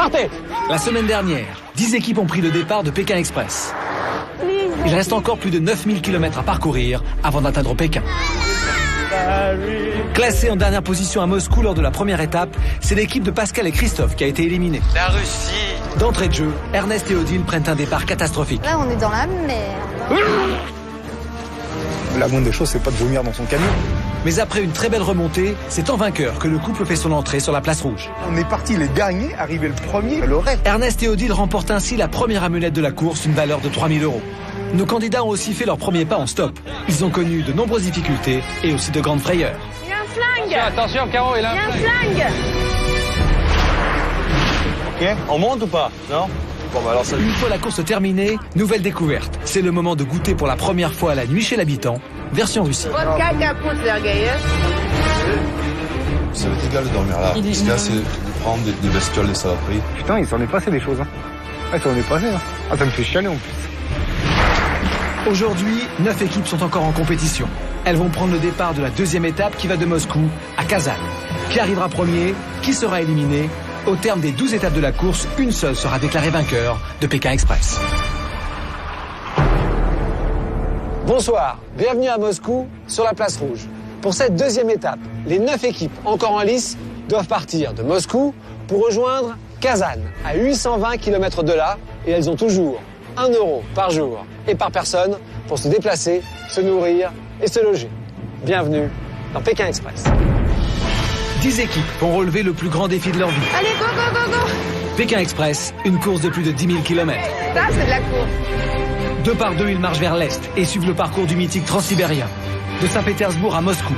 Partez! La semaine dernière, 10 équipes ont pris le départ de Pékin Express. Il reste encore plus de 9000 km à parcourir avant d'atteindre Pékin. Classé en dernière position à Moscou lors de la première étape, c'est l'équipe de Pascal et Christophe qui a été éliminée. La Russie. D'entrée de jeu, Ernest et Odile prennent un départ catastrophique. Là, on est dans la merde. La moindre des choses, c'est pas de vomir dans son camion. Mais après une très belle remontée, c'est en vainqueur que le couple fait son entrée sur la place rouge. On est parti les derniers, arrivé le premier, le rêve. Ernest et Odile remportent ainsi la première amulette de la course, une valeur de 3000 €. Nos candidats ont aussi fait leur premier pas en stop. Ils ont connu de nombreuses difficultés et aussi de grandes frayeurs. Il y a un flingue. Attention, Caro, il a Il y a un flingue. Ok, on monte ou pas? Non? Bon, bah alors ça... Une fois la course terminée, nouvelle découverte. C'est le moment de goûter pour la première fois à la nuit chez l'habitant, version Russie. Vodka, capote, vergailleuse. Ça va être égal de dormir là. Parce que là, c'est de prendre des bestioles, des saloperies. Putain, il s'en est passé des choses. Hein. Ah, ça en est passé. Hein. Ah, ça me fait chialer en plus. Aujourd'hui, 9 équipes sont encore en compétition. Elles vont prendre le départ de la deuxième étape qui va de Moscou à Kazan. Qui arrivera premier? Qui sera éliminé? Au terme des 12 étapes de la course, une seule sera déclarée vainqueur de Pékin Express. Bonsoir, bienvenue à Moscou sur la place rouge. Pour cette deuxième étape, les 9 équipes encore en lice doivent partir de Moscou pour rejoindre Kazan, à 820 km de là, et elles ont toujours 1 € par jour et par personne pour se déplacer, se nourrir et se loger. Bienvenue dans Pékin Express. 10 équipes vont relever le plus grand défi de leur vie. Allez, go, go, go, go. Pékin Express, une course de plus de 10 000 km. Ça, c'est de la course. 2 par 2, ils marchent vers l'est et suivent le parcours du mythique transsibérien. De Saint-Pétersbourg à Moscou.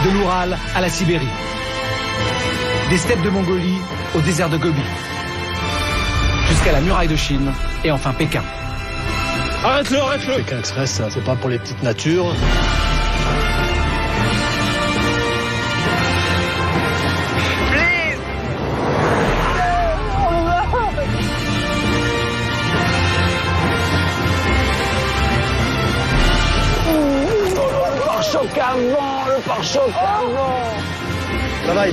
De l'Oural à la Sibérie. Des steppes de Mongolie au désert de Gobi. Jusqu'à la muraille de Chine et enfin Pékin. Arrête-le, arrête-le! Pékin Express, c'est pas pour les petites natures. Pare-choc avant, le pare-choc avant! Ça va.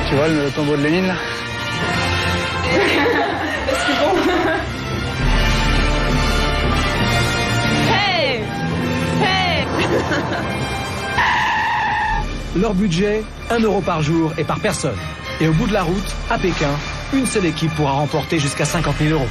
Tu vois le tombeau de Lénine là? Hey! Hey! Leur budget, 1 € par jour et par personne. Et au bout de la route, à Pékin, une seule équipe pourra remporter jusqu'à 50 000 €.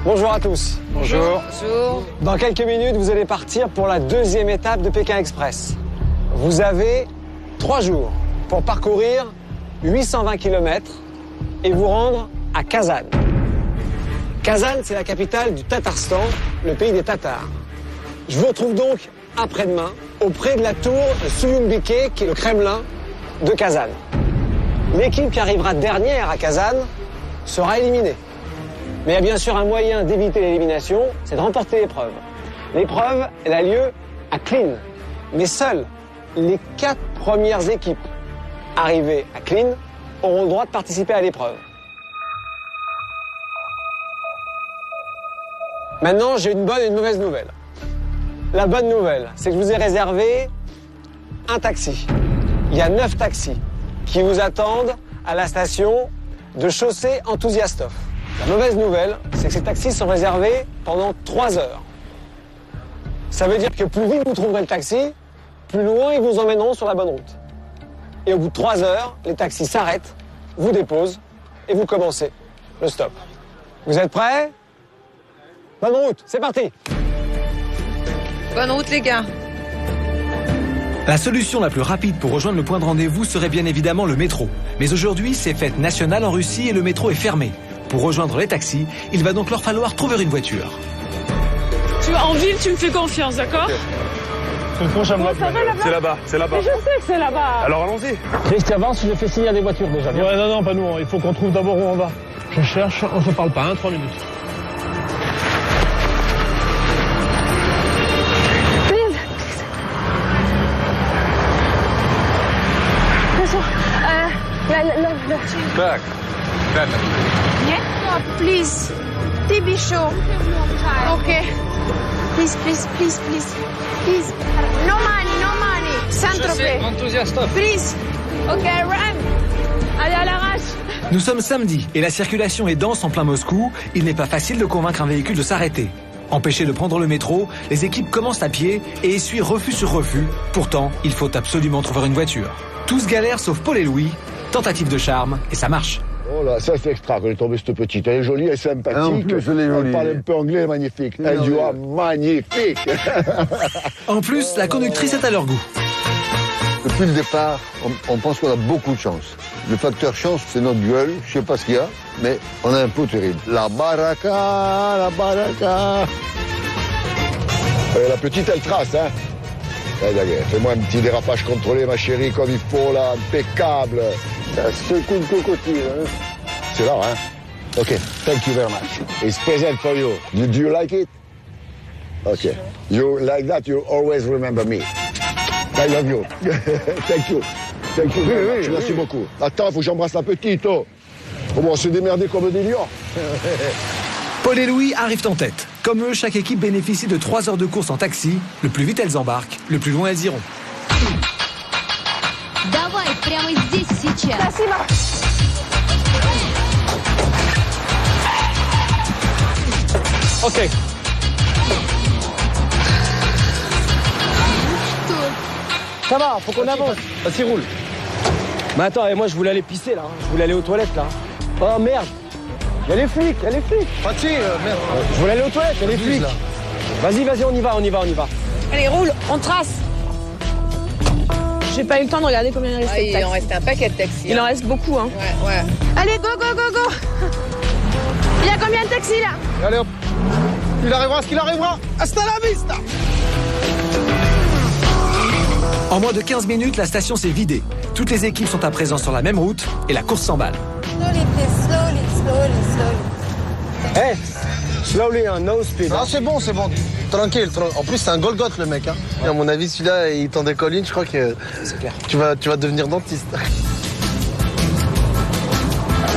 Bonjour à tous. Bonjour. Bonjour. Dans quelques minutes, vous allez partir pour la deuxième étape de Pékin Express. Vous avez 3 jours pour parcourir 820 km et vous rendre à Kazan. Kazan, c'est la capitale du Tatarstan, le pays des Tatars. Je vous retrouve donc après-demain auprès de la tour de Suyunbike, qui est le Kremlin de Kazan. L'équipe qui arrivera dernière à Kazan sera éliminée. Mais il y a bien sûr un moyen d'éviter l'élimination, c'est de remporter l'épreuve. L'épreuve, elle a lieu à Klin. Mais seules les 4 premières équipes arrivées à Klin auront le droit de participer à l'épreuve. Maintenant, j'ai une bonne et une mauvaise nouvelle. La bonne nouvelle, c'est que je vous ai réservé un taxi. Il y a 9 taxis qui vous attendent à la station de Chaussée Enthousiastov. La mauvaise nouvelle, c'est que ces taxis sont réservés pendant 3 heures. Ça veut dire que plus vite vous trouverez le taxi, plus loin ils vous emmèneront sur la bonne route. Et au bout de 3 heures, les taxis s'arrêtent, vous déposent et vous commencez le stop. Vous êtes prêts? Bonne route, c'est parti! Bonne route, les gars. La solution la plus rapide pour rejoindre le point de rendez-vous serait bien évidemment le métro. Mais aujourd'hui, c'est fête nationale en Russie et le métro est fermé. Pour rejoindre les taxis, il va donc leur falloir trouver une voiture. Tu vois, en ville, tu me fais confiance, d'accord? C'est le prochain bloc. C'est là-bas. C'est là-bas. Je sais que c'est là-bas. Alors allons-y. Christ, avance, je fais signe à des voitures déjà. Ouais, non, pas nous. Il faut qu'on trouve d'abord où on va. Je cherche, on se parle pas, 3 minutes. Так. Yes, please. TV show. Okay. Please, please, please, please. Please. No money. Saint-Tropez. Please. Okay, run. Allez, à l'arrache. Nous sommes samedi et la circulation est dense en plein Moscou. Il n'est pas facile de convaincre un véhicule de s'arrêter. Empêchés de prendre le métro, les équipes commencent à pied et essuient refus sur refus. Pourtant, il faut absolument trouver une voiture. Tous galèrent sauf Paul et Louis. Tentative de charme et ça marche. Oh là, ça c'est extra quand elle est tombée cette petite. Elle est jolie, elle est sympathique. En plus, elle est jolie. Elle parle un peu anglais, magnifique. Elle dit ah, magnifique. En plus, la conductrice est à leur goût. Depuis le départ, on pense qu'on a beaucoup de chance. Le facteur chance, c'est notre gueule. Je sais pas ce qu'il y a, mais on a un pot terrible. La baraka, la baraka. La petite, elle trace, hein. Fais-moi un petit dérapage contrôlé, ma chérie, comme il faut, là, impeccable. Ça secoue le cocotier, hein. C'est là, hein. OK, thank you very much. It's present for you. Do you like it? OK. You like that, you always remember me. I love you. Thank you. Thank you very much. Merci beaucoup. Attends, il faut que j'embrasse la petite, oh. Bon, on s'est démerdé comme des lions. Paul et Louis arrivent en tête. Comme eux, chaque équipe bénéficie de 3 heures de course en taxi. Le plus vite elles embarquent, le plus loin elles iront. Давай, прямо здесь, сейчас. Спасибо. Ok. Ça va, faut qu'on avance. Vas-y, roule. Mais attends, et moi je voulais aller pisser là. Je voulais aller aux toilettes là. Oh merde. Il y a les flics. merde. Je voulais aller aux toilettes, il y a les flics. Vas-y, on y va. Allez, roule, on trace. J'ai pas eu le temps de regarder combien il en restait de Il taxis. en reste un paquet de taxis. Il en reste beaucoup, hein. Ouais. Allez, go. Il y a combien de taxis là? Allez hop. Il arrivera ce qu'il arrivera. Hasta la vista. En moins de 15 minutes, la station s'est vidée. Toutes les équipes sont à présent sur la même route et la course s'emballe. Hey, slowly, hein, no speed. Ah, c'est bon. Tranquille. En plus, c'est un Golgoth, le mec. Hein. Et à mon avis, celui-là, il t'en décolle une. Je crois que tu vas devenir dentiste.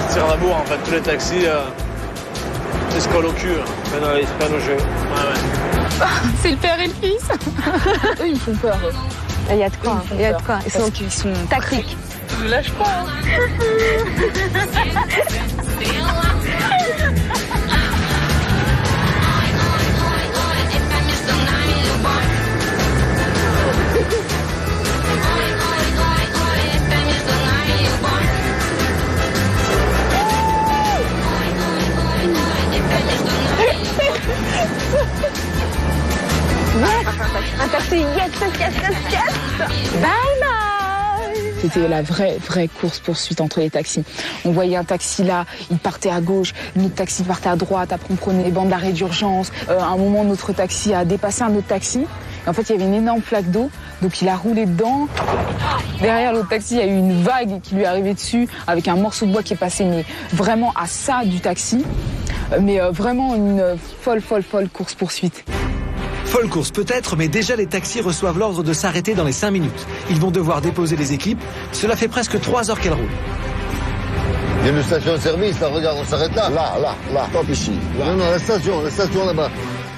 C'est un amour en fait, tous les taxis, c'est ce qu'on au cul. C'est pas nos jeux. Ouais. C'est le père et le fils. Eux, ils me font peur. Il y a de quoi, Ils sont tactiques. Je lâche pas. Un taxi, yes. Bye bye. C'était la vraie course-poursuite entre les taxis. On voyait un taxi là, il partait à gauche, notre taxi partait à droite, après on prenait les bandes d'arrêt d'urgence. À un moment, notre taxi a dépassé un autre taxi. Et en fait, il y avait une énorme flaque d'eau, donc il a roulé dedans. Derrière l'autre taxi, il y a eu une vague qui lui est arrivée dessus, avec un morceau de bois qui est passé, mais vraiment à ça du taxi. Mais vraiment une folle course-poursuite. Folle course peut-être, mais déjà les taxis reçoivent l'ordre de s'arrêter dans les 5 minutes. Ils vont devoir déposer les équipes. Cela fait presque 3 heures qu'elles roulent. Il y a une station-service, là, regarde, on s'arrête là. Là. Stop ici. Non, la station là-bas.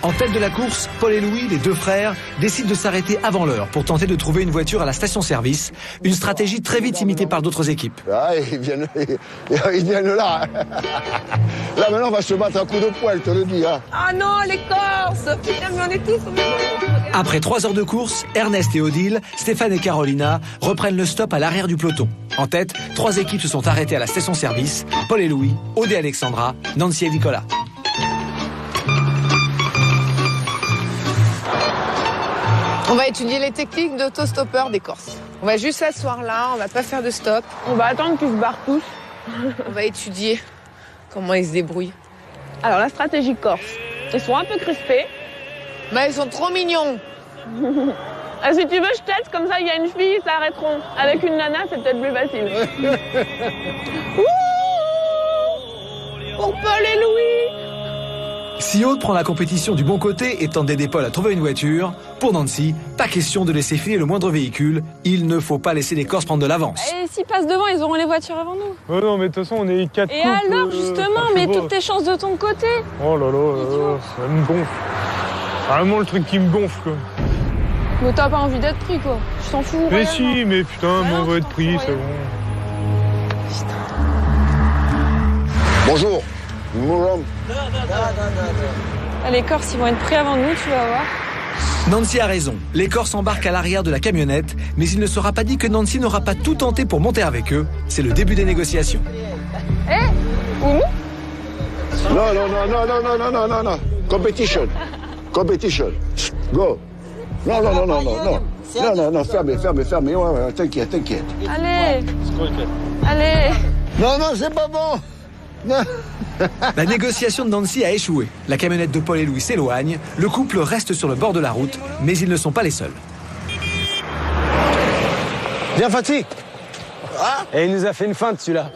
En tête de la course, Paul et Louis, les deux frères, décident de s'arrêter avant l'heure pour tenter de trouver une voiture à la station-service. Une stratégie très vite imitée par d'autres équipes. Ah, ils viennent là. Là, maintenant, on va se battre à coups de poing, je te le dis. Hein. Ah non, les Corses. Putain, mais on est tous au même moment. Après 3 heures de course, Ernest et Odile, Stéphane et Carolina reprennent le stop à l'arrière du peloton. En tête, 3 équipes se sont arrêtées à la station-service. Paul et Louis, Aude et Alexandra, Nancy et Nicolas. On va étudier les techniques d'autostoppeur des Corses. On va juste s'asseoir là, on va pas faire de stop. On va attendre qu'ils se barrent tous. On va étudier comment ils se débrouillent. Alors, la stratégie corse. Ils sont un peu crispés. Mais ils sont trop mignons. Si tu veux, je teste, comme ça, il y a une fille, ils s'arrêteront. Avec une nana, c'est peut-être plus facile. Pour Paul et Louis. Si Aude prend la compétition du bon côté et tente d'aider Paul à trouver une voiture, pour Nancy, pas question de laisser filer le moindre véhicule. Il ne faut pas laisser les Corses prendre de l'avance. Et s'ils passent devant, ils auront les voitures avant nous. Oh non, mais de toute façon, on est 4 Et alors, justement, mets toutes tes chances de ton côté. Oh là là, ça me gonfle. C'est vraiment le truc qui me gonfle, quoi. Mais t'as pas envie d'être pris, quoi. Je t'en fous. Mais réellement. si, mais putain, on va être pris, c'est bon. Bonjour. Les Corses, ils vont être pris avant nous, tu vas voir. Nancy a raison. Les Corses embarquent à l'arrière de la camionnette, mais il ne sera pas dit que Nancy n'aura pas tout tenté pour monter avec eux. C'est le début des négociations. Ounou ? Non, non, non, non, non, non, non, non, non, non. Competition. Competition. Go. Non, non, non, non, non, non. Non, non, non, fermez. Ouais, ouais, t'inquiète. Allez. Allez. Non, non, c'est pas bon. Non. La négociation de Nancy a échoué. La camionnette de Paul et Louis s'éloigne. Le couple reste sur le bord de la route, mais ils ne sont pas les seuls. Viens, Fatih. Et il nous a fait une feinte, celui-là.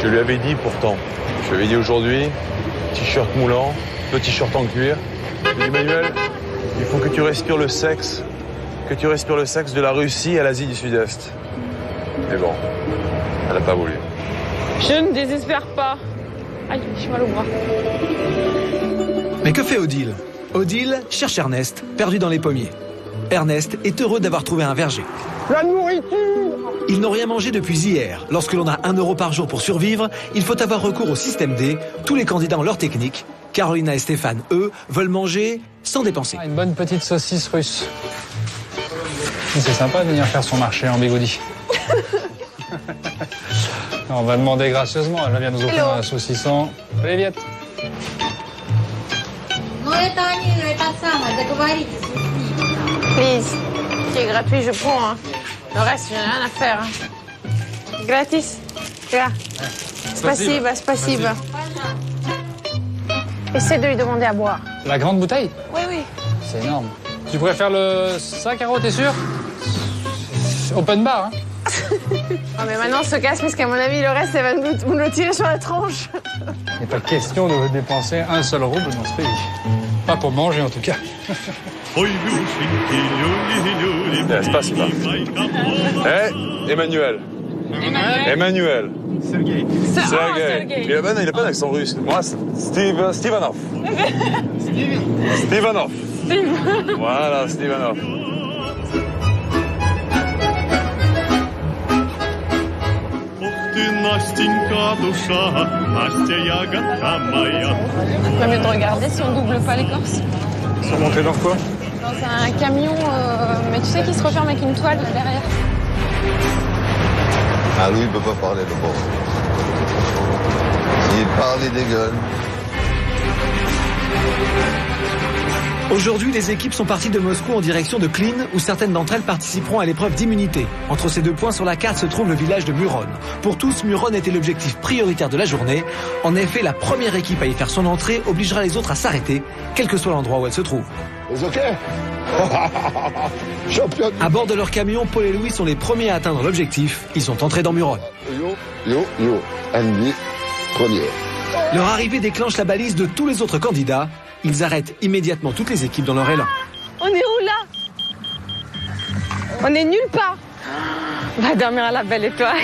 Je lui avais dit pourtant. Je lui avais dit aujourd'hui, t-shirt moulant, petit short en cuir. Je lui ai dit, Emmanuel, il faut que tu respires le sexe. Que tu respires le sexe de la Russie à l'Asie du Sud-Est. Mais bon, elle n'a pas voulu. Je ne désespère pas. Aïe, j'ai mal au bras. Mais que fait Odile? Odile cherche Ernest, perdu dans les pommiers. Ernest est heureux d'avoir trouvé un verger. La nourriture! Ils n'ont rien mangé depuis hier. Lorsque l'on a 1 € par jour pour survivre, il faut avoir recours au système D. Tous les candidats ont leur technique. Carolina et Stéphane, eux, veulent manger sans dépenser. Une bonne petite saucisse russe. C'est sympa de venir faire son marché en bigoudi. On va demander gracieusement, elle vient nous offrir un saucisson. Allez, Viette. Please. C'est gratuit, je prends. Hein. Le reste, je n'ai rien à faire. Hein. Gratis. Là. Spasiba. Essaie de lui demander à boire. La grande bouteille? Oui. C'est énorme. Tu préfères le 5 €, t'es sûr? Open bar, hein? Ah, mais maintenant, on se casse parce qu'à mon avis, le reste, elle va nous le tirer sur la tranche. Il n'est pas question de dépenser un seul rouble dans ce pays. Pas pour manger, en tout cas. Spasiba. Emmanuel. Sergei. Sergei. Il a pas d'accent russe. Moi, Stevanov. Stevanov. Voilà, Stevanov. Pas mieux de regarder si on double pas les Corses. Ils sont montés dans quoi? Dans un camion, mais tu sais qui se referme avec une toile là derrière. Ah, lui, il peut pas parler de bon. Il parle, il dégueule. Aujourd'hui, les équipes sont parties de Moscou en direction de Klin, où certaines d'entre elles participeront à l'épreuve d'immunité. Entre ces 2 points sur la carte se trouve le village de Muron. Pour tous, Muron était l'objectif prioritaire de la journée. En effet, la première équipe à y faire son entrée obligera les autres à s'arrêter, quel que soit l'endroit où elle se trouve. OK. Champion. À bord de leur camion, Paul et Louis sont les premiers à atteindre l'objectif. Ils sont entrés dans Muron. Yo. Andy, premier. Leur arrivée déclenche la balise de tous les autres candidats. Ils arrêtent immédiatement toutes les équipes dans leur élan. On est où là? On est nulle part. On va dormir à la belle étoile.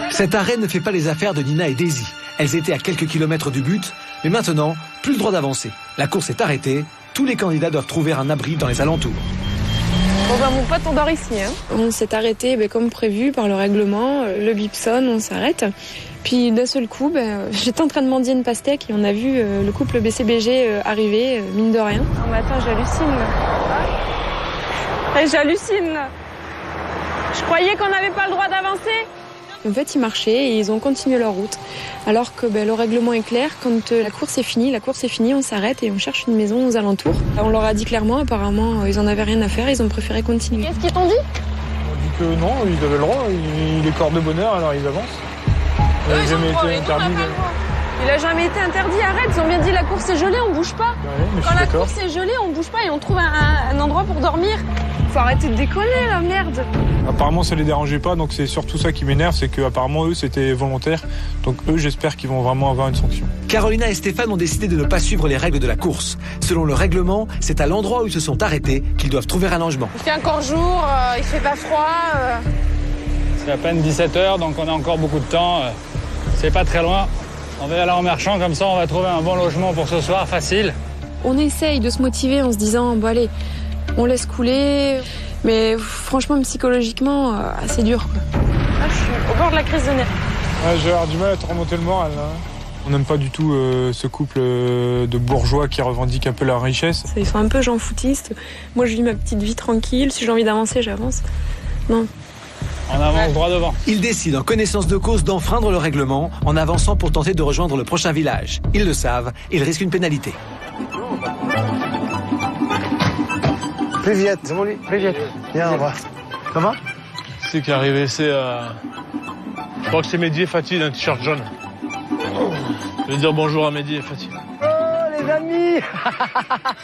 Cet arrêt ne fait pas les affaires de Nina et Daisy. Elles étaient à quelques kilomètres du but, mais maintenant, plus le droit d'avancer. La course est arrêtée. Tous les candidats doivent trouver un abri dans les alentours. Bon bah mon pote, on dort ici. Hein. On s'est arrêté comme prévu par le règlement. Le bip sonne, on s'arrête. Puis d'un seul coup, j'étais en train de mendier une pastèque et on a vu le couple BCBG arriver, mine de rien. Non mais attends, j'hallucine là. J'hallucine là. Je croyais qu'on n'avait pas le droit d'avancer. En fait, ils marchaient et ils ont continué leur route. Alors que le règlement est clair, quand la course est finie, on s'arrête et on cherche une maison aux alentours. On leur a dit clairement, apparemment, ils en avaient rien à faire, ils ont préféré continuer. Qu'est-ce qu'ils t'ont dit? On dit que non, ils avaient le droit, il est corps de bonheur, alors ils avancent. Il n'a jamais été interdit. Il a jamais été interdit, arrête, ils ont bien dit la course est gelée, on bouge pas. Ouais, quand la course est gelée, on bouge pas et on trouve un endroit pour dormir. Faut arrêter de déconner là, merde. Apparemment, ça les dérangeait pas, donc c'est surtout ça qui m'énerve, c'est qu'apparemment, eux, c'était volontaire. Donc eux, j'espère qu'ils vont vraiment avoir une sanction. Carolina et Stéphane ont décidé de ne pas suivre les règles de la course. Selon le règlement, c'est à l'endroit où ils se sont arrêtés qu'ils doivent trouver un logement. Il fait encore jour, il fait pas froid. C'est à peine 17h, donc on a encore beaucoup de temps. C'est pas très loin. On va aller en marchant, comme ça on va trouver un bon logement pour ce soir, facile. On essaye de se motiver en se disant, bon allez, on laisse couler. Mais franchement, psychologiquement, c'est dur, quoi. Ah, je suis au bord de la crise de nerfs. Ouais, j'ai avoir du mal à te remonter le moral, là. On n'aime pas du tout ce couple de bourgeois qui revendiquent un peu leur richesse. Ils sont un peu gens foutistes. Moi, je vis ma petite vie tranquille. Si j'ai envie d'avancer, j'avance. Non. On avance droit devant. Ils décident en connaissance de cause d'enfreindre le règlement en avançant pour tenter de rejoindre le prochain village. Ils le savent, ils risquent une pénalité. Plus vite. Viens, on va. Ça va? C'est qui est arrivé, c'est... Je crois que c'est Mehdi et Fatih d'un t-shirt jaune. Je vais dire bonjour à Mehdi et Fatih. Oh, les amis!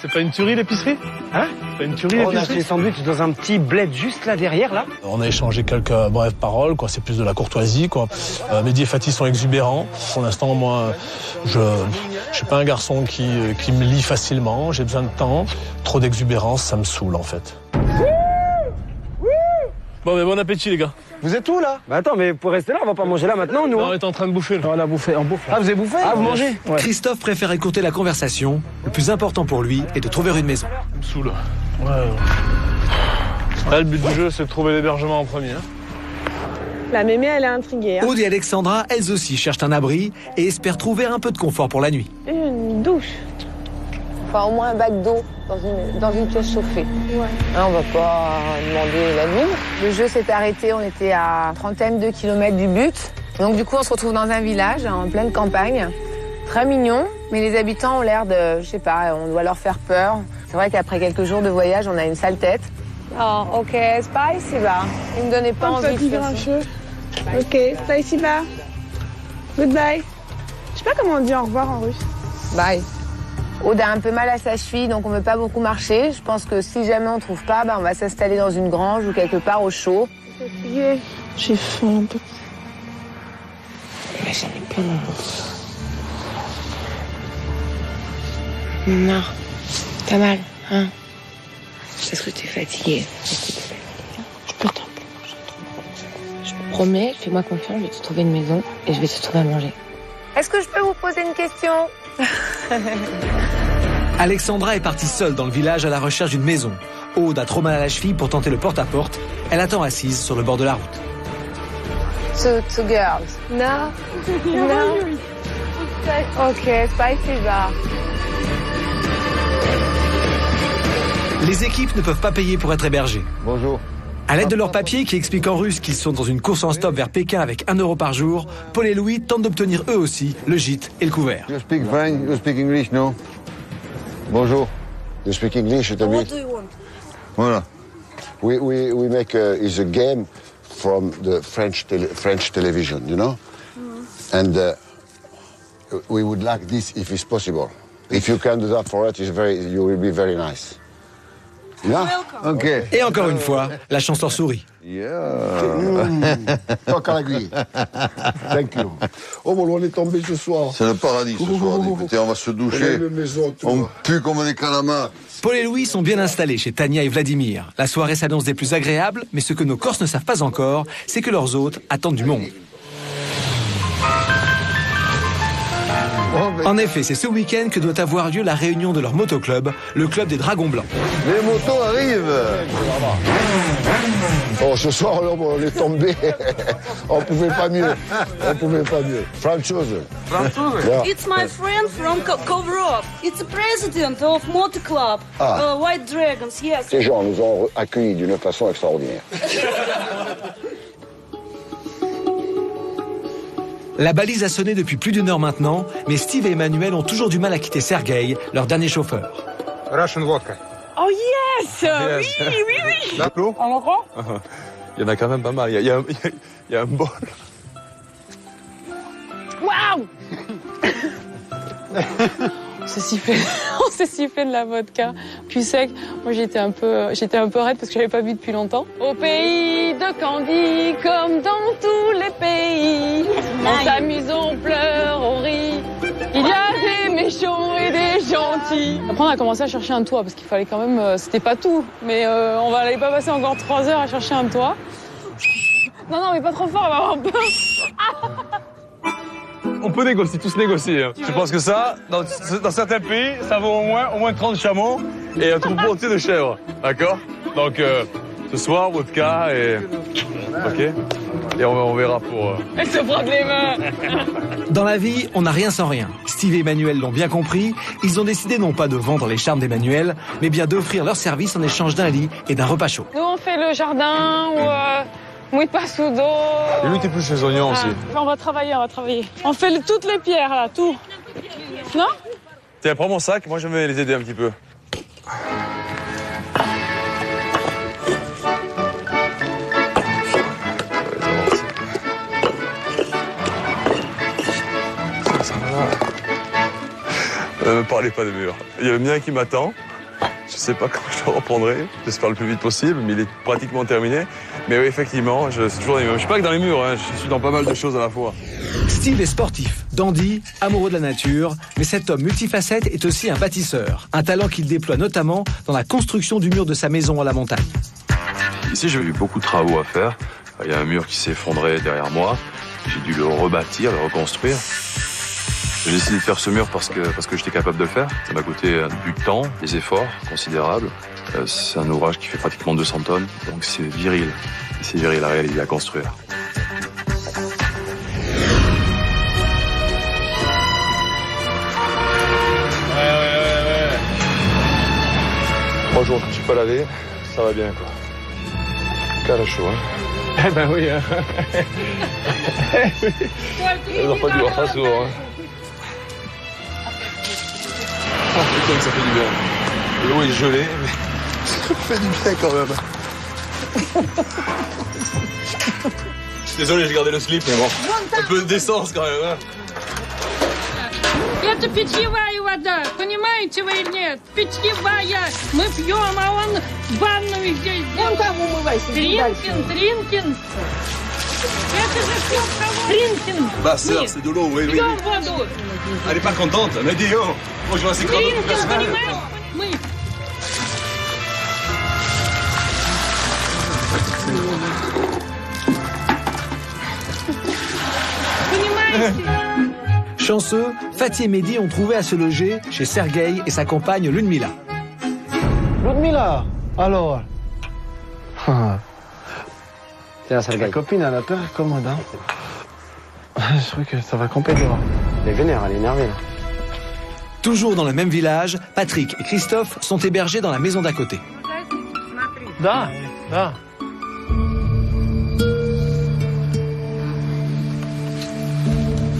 C'est pas une tuerie l'épicerie? Hein? C'est pas une tuerie On a l'épicerie? acheté des sandwichs dans un petit bled juste là derrière, là. On a échangé quelques brèves paroles, quoi. C'est plus de la courtoisie, quoi. Mehdi et Fatih sont exubérants. Pour l'instant, moi, je suis pas un garçon qui me lie facilement. J'ai besoin de temps. Trop d'exubérance, ça me saoule, en fait. Bon, mais bon appétit les gars. Vous êtes où là? Bah attends, mais pour rester là, on va pas manger là maintenant, nous. Non, on est en train de bouffer là. On a bouffé, on bouffe. Ah, vous avez bouffé? Ah, vous mangez? Ouais. Christophe préfère écourter la conversation. Le plus important pour lui est de trouver une maison. Ça me saoule. Là, le but du jeu, c'est de trouver l'hébergement en premier. Hein. La mémé, elle est intriguée. Hein. Aude et Alexandra, elles aussi, cherchent un abri et espèrent trouver un peu de confort pour la nuit. Une douche. Enfin, au moins un bac d'eau dans une pièce chauffée. Ouais. Hein, on va pas demander la lune. Le jeu s'est arrêté, on était à trentaine de kilomètres du but. Donc du coup, on se retrouve dans un village en pleine campagne. Très mignon, mais les habitants ont l'air de, je sais pas, on doit leur faire peur. C'est vrai qu'après quelques jours de voyage, on a une sale tête. Oh, ok, spasiba. Ils me donnaient pas envie de faire ça. Ok, spasiba. Goodbye. Je sais pas comment on dit au revoir en russe. Bye. Aude a un peu mal à sa cheville, donc on ne veut pas beaucoup marcher. Je pense que si jamais on ne trouve pas, on va s'installer dans une grange ou quelque part au chaud. Fatiguée. J'ai faim un peu. Mais j'en ai pas. Non. T'as mal, hein? Parce que t'es fatiguée. Je peux t'en Je te promets, fais-moi confiance, je vais te trouver une maison et je vais te trouver à manger. Est-ce que je peux vous poser une question? Alexandra est partie seule dans le village à la recherche d'une maison. Aude a trop mal à la cheville pour tenter le porte-à-porte. Elle attend assise sur le bord de la route. Two girls. No? No? Ok, spasiba. Les équipes ne peuvent pas payer pour être hébergées. Bonjour. À l'aide de leurs papiers qui expliquent en russe qu'ils sont dans une course en stop vers Pékin avec 1 euro par jour, Paul et Louis tentent d'obtenir eux aussi le gîte et le couvert. You speak French, you speak English, no? Bonjour. You speak English, it's a bit. Voilà. We make is a game from the French television, you know? And we would like this if it's possible. If you can do that for us, you will be very nice. Yeah? Ok. Et encore une fois, la chance leur sourit. Toc à l'aiguille. Thank you. Oh, bon, on est tombé ce soir. C'est le paradis ce soir. Écoutez, on va se doucher. On pue comme des calamars. Paul et Louis sont bien installés chez Tania et Vladimir. La soirée s'annonce des plus agréables, mais ce que nos Corses ne savent pas encore, c'est que leurs hôtes attendent du monde. En effet, c'est ce week-end que doit avoir lieu la réunion de leur motoclub, le club des Dragons Blancs. Les motos arrivent. Oh, ce soir, on est tombé. On pouvait pas mieux. Franchise. Yeah. It's my friend from Kovrov. It's the president of Motor Club, White Dragons, yes. Ces gens nous ont accueillis d'une façon extraordinaire. La balise a sonné depuis plus d'1 heure maintenant, mais Steve et Emmanuel ont toujours du mal à quitter Sergueï, leur dernier chauffeur. Russian vodka. Oh yes, oui. D'accord. On en prend? Il y en a quand même pas mal. Il y a un bol. Waouh. s'est sifflé de la vodka. Cul sec. Moi, j'étais un peu raide parce que j'avais pas bu depuis longtemps. Au pays de Candy, comme dans tous les pays, on s'amuse, on pleure, on rit. Il y a des méchants et des gentils. Après, on a commencé à chercher un toit parce qu'il fallait quand même. C'était pas tout, mais on allait pas passer encore 3 heures à chercher un toit. Non, mais pas trop fort, on va avoir peur. On peut négocier, tous négocier. Hein. Je pense que ça, dans certains pays, ça vaut au moins 30 chameaux et un troupeau entier de chèvres. D'accord? Donc, ce soir, vodka et... Ok? Et on verra pour... Elle se frotte les mains. Dans la vie, on n'a rien sans rien. Steve et Emmanuel l'ont bien compris. Ils ont décidé non pas de vendre les charmes d'Emmanuel, mais bien d'offrir leur service en échange d'un lit et d'un repas chaud. Nous, on fait le jardin ou mouille pas sous d'eau. Et lui, t'es plus chez les oignons aussi. On va travailler. On fait toutes les pierres, là, tout. Non? Tiens, prends mon sac, moi je vais les aider un petit peu. Ne me parlez pas de mur. Il y a le mien qui m'attend. Je sais pas quand je le reprendrai. J'espère le plus vite possible, mais il est pratiquement terminé. Mais oui, effectivement, je suis toujours dans les murs. Je suis pas que dans les murs, hein. Je suis dans pas mal de choses à la fois. Steve est sportif, dandy, amoureux de la nature, mais cet homme multifacette est aussi un bâtisseur. Un talent qu'il déploie notamment dans la construction du mur de sa maison à la montagne. Ici, j'ai eu beaucoup de travaux à faire. Il y a un mur qui s'est effondré derrière moi. J'ai dû le rebâtir, le reconstruire. J'ai décidé de faire ce mur parce que j'étais capable de le faire. Ça m'a coûté du temps, des efforts considérables. C'est un ouvrage qui fait pratiquement 200 tonnes, donc c'est viril. C'est viril à réaliser, à construire. Ouais. 3 jours que je suis pas lavé, ça va bien quoi. Car chaud, hein. Eh ben oui, hein. On n'a pas dû voir ça souvent, hein. Oh putain, ça fait du bien. L'eau est gelée, mais ça fait du bien quand même. Je suis désolé, j'ai gardé le slip, mais bon, un peu d'essence quand même. Hein. Это питьевая вода, понимаете вы или нет? Питьевая. Мы пьем, а он в ванную здесь. Вон там умывайся. Тринкин. Это же все Тринкин. Bah sœur, c'est de l'eau, oui. Пьем воду. Elle est pas contente, elle m'a dit oh. Moi je vais assez content toute la Тринкин, semaine. понимаешь? Мы. Понимаете? Chanceux, Fatih et Mehdi ont trouvé à se loger chez Sergueï et sa compagne Ludmila. Ludmila, alors. Tiens, Ta copine, elle a peur commode, hein. Je crois que ça va camper dehors. Elle est vénère, elle est énervée, là. Toujours dans le même village, Patrick et Christophe sont hébergés dans la maison d'à côté. Da.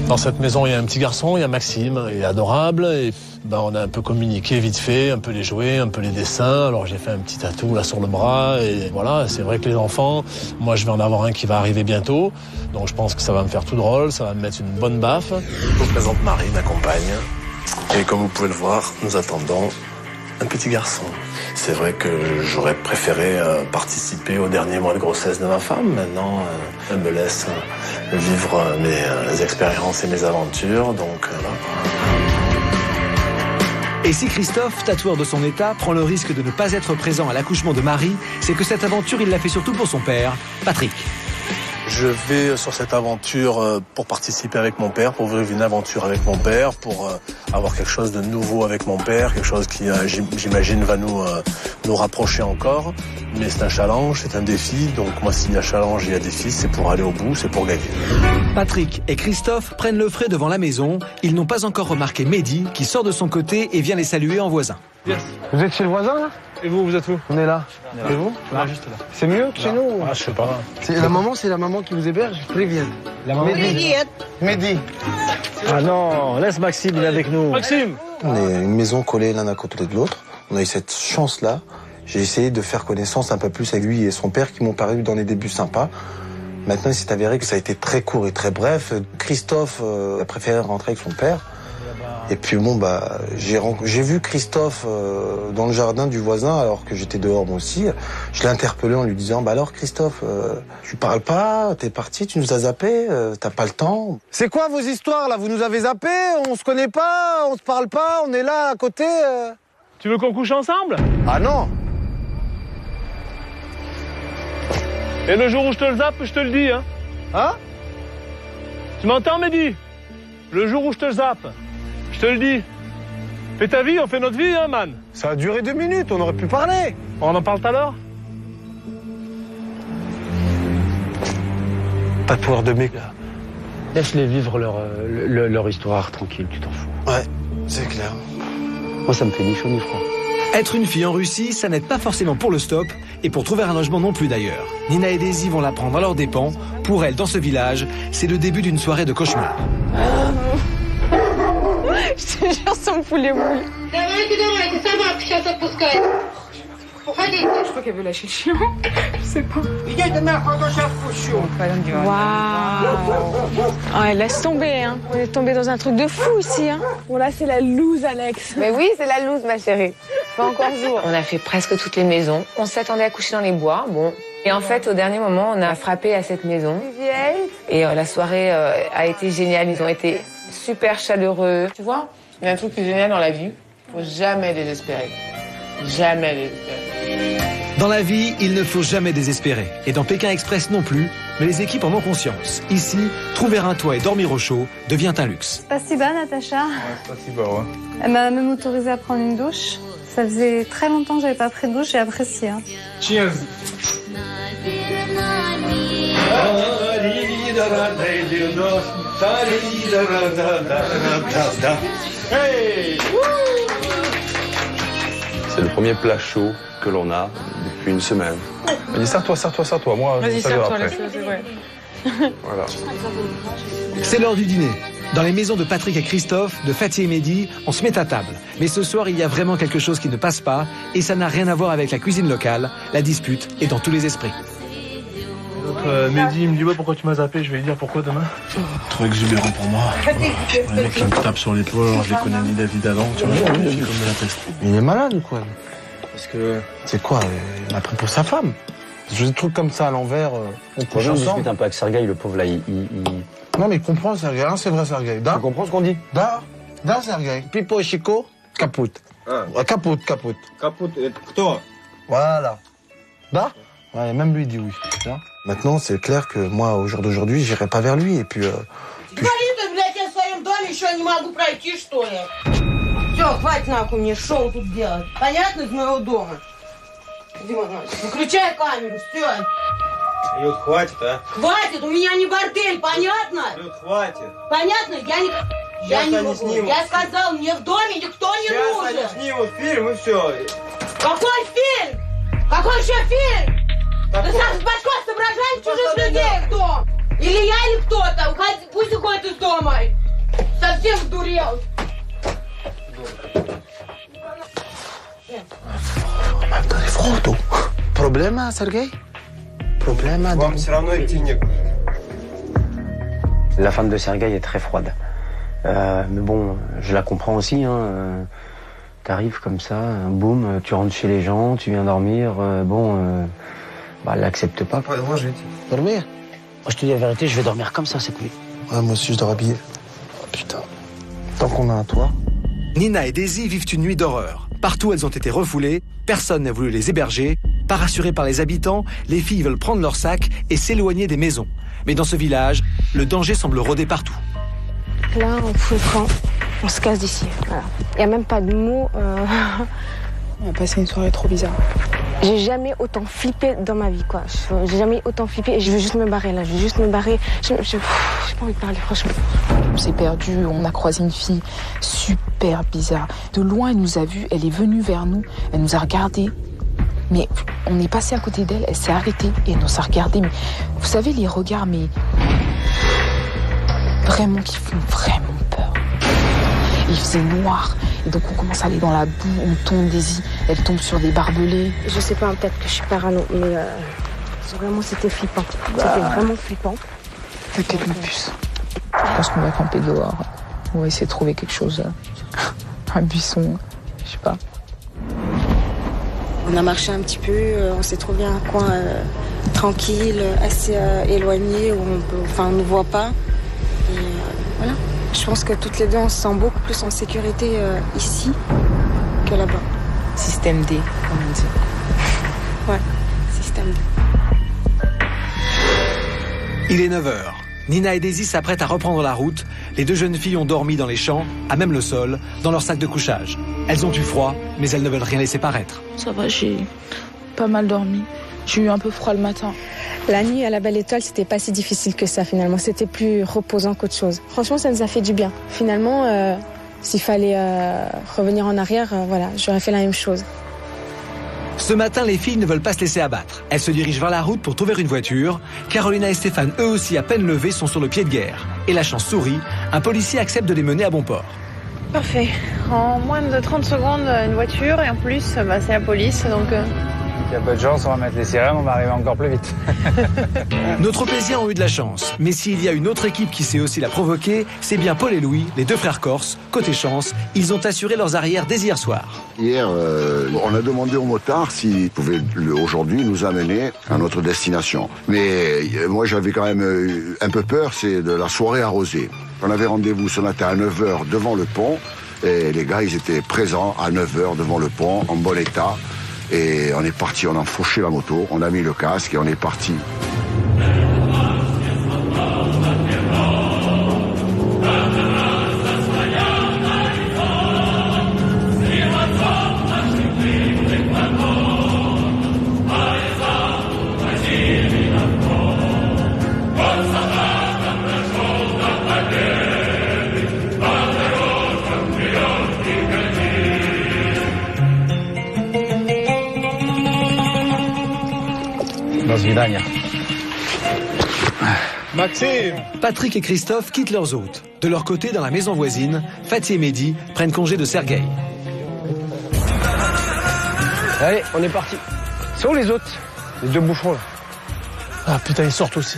Dans cette maison, il y a un petit garçon, il y a Maxime, il est adorable. Et on a un peu communiqué vite fait, un peu les jouets, un peu les dessins. Alors j'ai fait un petit tatou là sur le bras. Et voilà, c'est vrai que les enfants, moi je vais en avoir un qui va arriver bientôt. Donc je pense que ça va me faire tout drôle, ça va me mettre une bonne baffe. Je vous présente Marie, ma compagne. Et comme vous pouvez le voir, nous attendons un petit garçon. C'est vrai que j'aurais préféré participer au dernier mois de grossesse de ma femme. Maintenant, elle me laisse vivre mes expériences et mes aventures. Donc là. Et si Christophe, tatoueur de son état, prend le risque de ne pas être présent à l'accouchement de Marie, c'est que cette aventure, il l'a fait surtout pour son père, Patrick. Je vais sur cette aventure pour participer avec mon père, pour vivre une aventure avec mon père, pour avoir quelque chose de nouveau avec mon père, quelque chose qui, j'imagine, va nous rapprocher encore. Mais c'est un challenge, c'est un défi. Donc moi, s'il y a challenge, il y a défi, c'est pour aller au bout, c'est pour gagner. Patrick et Christophe prennent le frais devant la maison. Ils n'ont pas encore remarqué Mehdi, qui sort de son côté et vient les saluer en voisin. Yes. Vous êtes chez le voisin, là? Et vous êtes où? On est là. Et vous? Là, juste là. C'est mieux que chez nous? Ah, je sais pas. C'est la maman qui vous héberge? Привет. La maman. Mehdi. Ah non, laisse Maxime, il est avec nous. Maxime! On est une maison collée l'un à côté de l'autre. On a eu cette chance-là. J'ai essayé de faire connaissance un peu plus avec lui et son père qui m'ont paru dans les débuts sympas. Maintenant, il s'est avéré que ça a été très court et très bref. Christophe a préféré rentrer avec son père. Et puis bon, j'ai vu Christophe dans le jardin du voisin alors que j'étais dehors moi aussi. Je l'ai interpellé en lui disant, alors Christophe, tu parles pas, t'es parti, tu nous as zappé, t'as pas le temps. C'est quoi vos histoires là? Vous nous avez zappé, on se connaît pas, on se parle pas, on est là à côté. Tu veux qu'on couche ensemble? Ah non. Et le jour où je te le zappe, je te le dis, hein? Hein? Tu m'entends, Mehdi? Le jour où je te le zappe, je te le dis. Fais ta vie, on fait notre vie, hein, man. Ça a duré 2 minutes, on aurait pu parler. On en parle tout à l'heure? Pas de pouvoir de mec. Laisse-les vivre leur histoire tranquille, tu t'en fous. Ouais, c'est clair. Moi, ça me fait ni chaud ni froid. Être une fille en Russie, ça n'aide pas forcément pour le stop, et pour trouver un logement non plus d'ailleurs. Nina et Daisy vont la prendre à leurs dépens. Pour elles, dans ce village, c'est le début d'une soirée de cauchemar. Je te jure, ça me fout les boules. Je crois qu'elle veut lâcher le chien. Je sais pas. Waouh. Ouais, laisse tomber, hein. On est tombé dans un truc de fou ici, hein. Bon, là, c'est la loose, Alex. Mais oui, c'est la loose, ma chérie. Pas encore jour. On a fait presque toutes les maisons. On s'attendait à coucher dans les bois, bon. Et en fait, au dernier moment, on a frappé à cette maison. Et la soirée a été géniale. Ils ont été super chaleureux. Tu vois, il y a un truc qui est génial dans la vie. Faut jamais désespérer. Jamais désespérer. Dans la vie, il ne faut jamais désespérer. Et dans Pékin Express non plus, mais les équipes en ont conscience. Ici, trouver un toit et dormir au chaud devient un luxe. Spasiba, Natacha. Spasiba, ouais. Elle m'a même autorisé à prendre une douche. Ça faisait très longtemps que j'avais pas pris de douche, j'ai apprécié. Hein. Cheers. Hey! C'est le premier plat chaud que l'on a depuis une semaine. Vas-y, serre-toi. Moi, vas-y, je serre-toi après. c'est vrai. Voilà. C'est l'heure du dîner. Dans les maisons de Patrick et Christophe, de Fatih et Mehdi, on se met à table. Mais ce soir, il y a vraiment quelque chose qui ne passe pas, et ça n'a rien à voir avec la cuisine locale. La dispute est dans tous les esprits. Mehdi, il me dit, ouais, pourquoi tu m'as zappé? Je vais lui dire pourquoi demain. Trop exubérant pour moi. Les mecs qui me tapent sur l'épaule, alors je les connais ni David avant, tu vois, je suis comme de la peste. Il est malade ou quoi? Parce que... C'est quoi? Il m'a pris pour sa femme. Je fais des trucs comme ça à l'envers, on couche Je ensemble. discute un peu avec Sergueï, le pauvre là, Non mais il comprend Sergueï, hein, c'est vrai Sergueï. Tu comprends ce qu'on dit? Da Sergueï. Pipo et Chico, kaput. Kaput. Kaput, et кто? Voilà. Da? Ouais, même lui dit oui. Maintenant, c'est clair que moi, au jour d'aujourd'hui, j'irai pas vers lui et puis... Говорит, блядь, я в своем доме еще не могу пройти, что ли? Все, хватит нахуй мне шоу тут делать. Понятно, из моего дома? Дима, выключай камеру, все. Люд, хватит, а? Хватит, у меня не бордель, понятно? Люд, хватит. Понятно? Я не могу. Снимут. Я сказал, мне в доме никто не Сейчас нужен. они снимут фильм и все. Какой фильм? Какой еще фильм? Ты сам с башкой соображаешь чужих людей в дом? Или я, или кто-то? Пусть уходит из дома. Совсем сдурел. Frodo. Problème, Sergueï? Problème, Вам все равно идти некуда. La femme de Sergueï est très froide. Mais bon, je la comprends aussi. Hein. T'arrives comme ça, boum, tu rentres chez les gens, tu viens dormir. Elle l'accepte pas. Ouais, moi je vais dormir. Moi, je te dis la vérité, je vais dormir comme ça cette nuit. Ouais, moi aussi je dors habillé. Oh, putain. Tant qu'on a un toit. Nina et Daisy vivent une nuit d'horreur. Partout, elles ont été refoulées. Personne n'a voulu les héberger. Pas rassurées par les habitants, les filles veulent prendre leurs sacs et s'éloigner des maisons. Mais dans ce village, le danger semble rôder partout. Là, on fout le camp. On se casse d'ici. Voilà. Il n'y a même pas de mots. On a passé une soirée trop bizarre. J'ai jamais autant flippé dans ma vie, quoi. J'ai jamais autant flippé. Je veux juste me barrer, là. Je veux juste me barrer. J'ai pas envie de parler, franchement. On s'est perdu, on a croisé une fille super bizarre. De loin, elle nous a vus, elle est venue vers nous, elle nous a regardés. Mais on est passé à côté d'elle, elle s'est arrêtée et elle nous a regardés. Mais vous savez, les regards, mais vraiment qui font vraiment peur. Il faisait noir. Et donc on commence à aller dans la boue, on tombe, Daisy, elle tombe sur des barbelés. Je sais pas, peut-être que je suis parano, mais vraiment c'était flippant. C'était vraiment flippant. T'inquiète, ma puce. Je pense qu'on va camper dehors. On va essayer de trouver quelque chose Un buisson, je sais pas. On a marché un petit peu, on s'est trouvé un coin tranquille, assez éloigné, où on ne voit pas. Et voilà. Je pense que toutes les deux, on se sent beaucoup plus en sécurité ici que là-bas. Système D, comme on dit. Ouais, système D. Il est 9h. Nina et Daisy s'apprêtent à reprendre la route. Les deux jeunes filles ont dormi dans les champs, à même le sol, dans leur sac de couchage. Elles ont eu froid, mais elles ne veulent rien laisser paraître. Ça va, j'ai pas mal dormi. J'ai eu un peu froid le matin. La nuit à la Belle Étoile, c'était pas si difficile que ça finalement. C'était plus reposant qu'autre chose. Franchement, ça nous a fait du bien. Finalement, s'il fallait revenir en arrière, voilà, j'aurais fait la même chose. Ce matin, les filles ne veulent pas se laisser abattre. Elles se dirigent vers la route pour trouver une voiture. Carolina et Stéphane, eux aussi à peine levés, sont sur le pied de guerre. Et la chance sourit, un policier accepte de les mener à bon port. Parfait. En moins de 30 secondes, une voiture, et en plus, c'est la police, donc... Il y a peu de chance, on va mettre les sirènes, on va arriver encore plus vite. Nos tropéziens ont eu de la chance. Mais s'il y a une autre équipe qui sait aussi la provoquer, c'est bien Paul et Louis, les deux frères corses. Côté chance, ils ont assuré leurs arrières dès hier soir. Hier, on a demandé au motard s'il pouvait aujourd'hui nous amener à notre destination. Mais moi, j'avais quand même un peu peur, c'est de la soirée arrosée. On avait rendez-vous ce matin à 9h devant le pont. Et les gars, ils étaient présents à 9h devant le pont, en bon état. Et on est parti, on a fauché la moto, on a mis le casque et on est parti. Maxime! Patrick et Christophe quittent leurs hôtes. De leur côté, dans la maison voisine, Fatih et Mehdi prennent congé de Sergueï. Allez, on est parti. C'est où les autres? Les deux bouffons là. Ah putain, ils sortent aussi.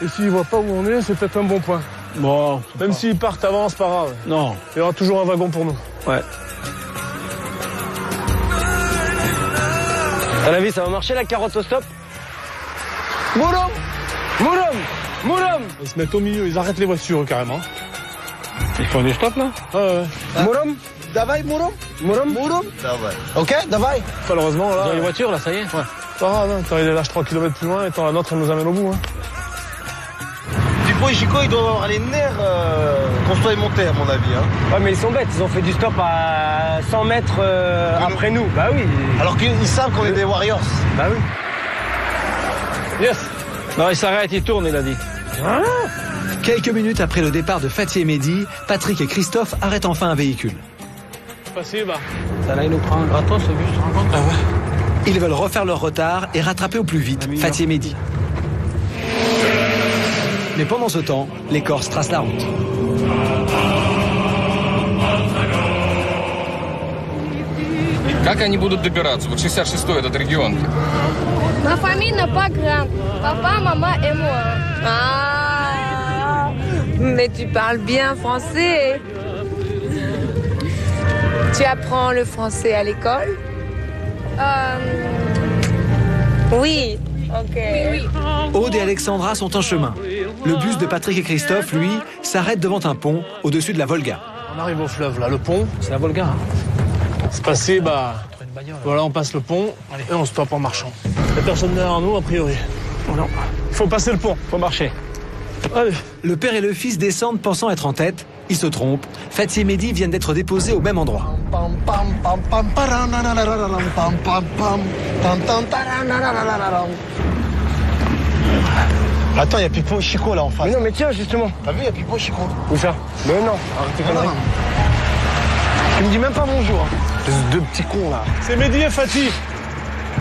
Et s'ils voient pas où on est, c'est peut-être un bon point. Bon. Même s'ils partent avant, c'est pas grave. Non. Il y aura toujours un wagon pour nous. Ouais. À la vie, ça va marcher la carotte au stop? Mourom! Mourom! Mourom! Ils se mettent au milieu, ils arrêtent les voitures carrément. Ils font du stop là? Ouais. Mourom? Davai, Mourom? Mourom? Mourom? Davai. Ok, Davai. Malheureusement là. Dans les voitures là, ça y est? Ouais. Pas grave, hein. T'as il lâche 3 km plus loin et la nôtre elle nous amène au bout. Hein. Dupont et Chico, ils doivent avoir les nerfs qu'on soit monté à mon avis. Hein. Ouais, mais ils sont bêtes, ils ont fait du stop à 100 mètres après nous. Bah oui. Alors qu'ils savent qu'on est des Warriors. Bah oui. Yes. Non, il s'arrête, il tourne, il a dit. Ah. Quelques minutes après le départ de Fatih et Mehdi, Patrick et Christophe arrêtent enfin un véhicule. Facile, bah. Ça là, il nous prend un gratos, ce bus, tu te rends compte? Ah ouais. Ils veulent refaire leur retard et rattraper au plus vite Fatih et Mehdi. Mais pendant ce temps, les Corses tracent la route. Как они будут добираться? Вот 66-й этот регион. Ma famille n'a pas grande. Papa, maman et moi. Ah, mais tu parles bien français. Tu apprends le français à l'école? Oui. Ok. Oui. Aude et Alexandra sont en chemin. Le bus de Patrick et Christophe, lui, s'arrête devant un pont au-dessus de la Volga. On arrive au fleuve là, le pont, c'est la Volga. Hein. C'est passé, bah. Voilà, on passe le pont et on stoppe en marchant. Il n'y a personne derrière nous, a priori. Non. Il faut passer le pont, il faut marcher. Allez. Le père et le fils descendent pensant être en tête. Ils se trompent. Fatih et Mehdi viennent d'être déposés au même endroit. Attends, il y a Pipo et Chico là en face. Mais non, mais tiens, justement. T'as vu, il y a Pipo et Chico. Où ça? Mais non. Arrête tes conneries. Tu me dis même pas bonjour. Hein. Ces deux petits cons là. C'est Mehdi et Fatih.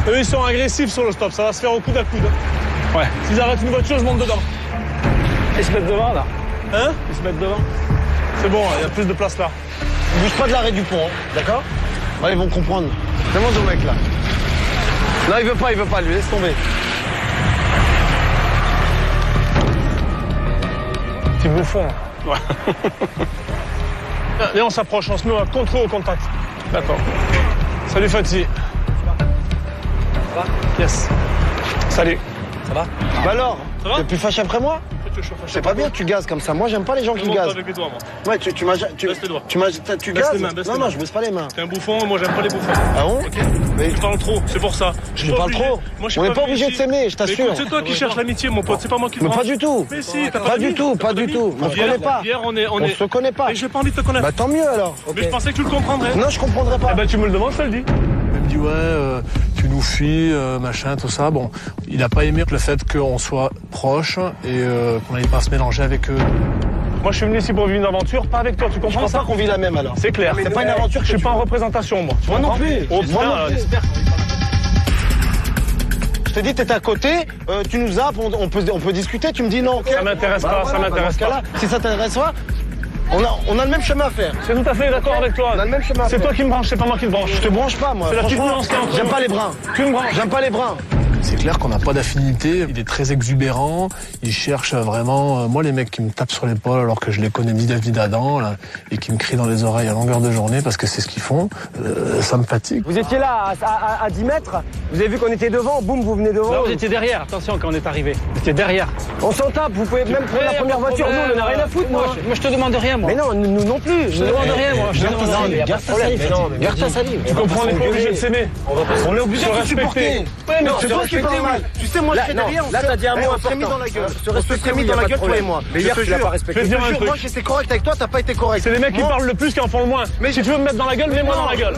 Eux, ils sont agressifs sur le stop. Ça va se faire au coude à coude. Ouais. S'ils arrêtent une voiture, je monte dedans. Ils se mettent devant là. Hein? Ils se mettent devant. C'est bon, il y a plus de place là. Ne bouge pas de l'arrêt du pont, hein. D'accord? Ouais, ils vont comprendre. Demande au mec là. Non, il veut pas, lui, laisse tomber. Petit bouffon. Ouais. Et on s'approche, on se met au contact. D'accord. Salut Fatih. Ça va? Yes. Salut. Ça va? Bah alors, ça va? t'es plus fâché après moi? C'est pas bien que tu gazes comme ça. Moi, j'aime pas les gens qui gazent. Avec les doigts, moi. Ouais, tu gazes. Non, non, je baisse pas les mains. T'es un bouffon, moi j'aime pas les bouffons. Ah bon? Ok. Mais tu parles trop, c'est pour ça. Je parle trop. On n'est pas obligé de s'aimer, je t'assure. C'est toi qui cherches l'amitié, mon pote. C'est pas moi qui te Mais pas du tout. Mais si, t'as pas du tout, pas du tout. On se connaît pas. On se connaît pas. Et j'ai pas envie de te connaître. Bah tant mieux alors. Mais je pensais que tu le comprendrais. Non, je comprendrais pas. Eh ben tu me le demandes, je te le dis. Il me dit ouais, tu nous fuis, machin, tout ça. Bon, il n'a pas aimé le fait qu'on soit proches et qu'on n'allait pas se mélanger avec eux. Moi, je suis venu ici pour vivre une aventure, pas avec toi, tu comprends? Je pense pas qu'on vit la même alors. C'est clair. C'est pas une aventure. Je suis pas en représentation, moi. Moi non plus. Moi non plus. Je te dis, t'es à côté, tu nous zappes, on peut discuter, tu me dis non. Ça m'intéresse pas, ça m'intéresse pas. Si ça t'intéresse pas, on a le même chemin à faire. C'est tout à fait d'accord avec toi. On a le même chemin à faire. C'est toi qui me branche, c'est pas moi qui te branche. Je te branche pas, moi. C'est la petite nuance qui est entre J'aime nous. pas les brins. Tu me branches. J'aime pas les brins. C'est clair qu'on n'a pas d'affinité. Il est très exubérant. Il cherche vraiment... moi, les mecs qui me tapent sur l'épaule alors que je les connais vis-à-vis d'Adam là, et qui me crient dans les oreilles à longueur de journée parce que c'est ce qu'ils font, ça me fatigue. Vous étiez là à 10 mètres, vous avez vu qu'on était devant, boum, vous venez devant. Non, vous étiez derrière, attention quand on est arrivé. Vous étiez derrière. On s'en tape, vous pouvez même prendre la première voiture, nous on en a rien à foutre, moi. Moi je te demande rien, moi. Mais non, nous non plus. Je te demande rien, moi. Je te demande rien. Garde ta salive. Garde ta salive. Tu comprends, on n'est pas obligé de s'aimer. On est obligé de se supporter. Ouais, mais c'est toi qui parles mal. Tu sais, moi je serais derrière. Là, t'as dit un mot on s'est mis important. dans la gueule. On se serait mis dans la gueule, toi et moi. Mais hier, tu l'as pas respecté. Je vais te dire un truc. Moi j'étais correct avec toi, t'as pas été correct. C'est les mecs qui parlent le plus qui en font le moins. Mais si tu veux me mettre dans la gueule, mets-moi dans la gueule.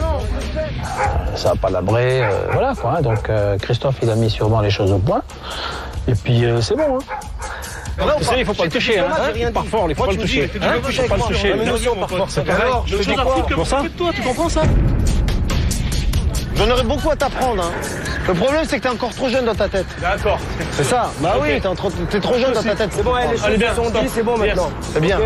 Ça va pas labrer, voilà quoi. Hein. Donc Christophe, il a mis sûrement les choses au point. Et puis c'est bon. Hein. Tu sais, il faut pas le toucher, hein. Par fort, il faut pas le toucher. Il faut pas le toucher. Par force, c'est pareil. Alors, je te dis quoi pour ça. Toi, tu comprends ça? J'en aurais beaucoup à t'apprendre. Hein. Le problème, c'est que t'es encore trop jeune dans ta tête. D'accord. C'est ça. Bah oui, t'es trop jeune dans ta tête. C'est bon, les choses sont dites, c'est bon maintenant. C'est bien.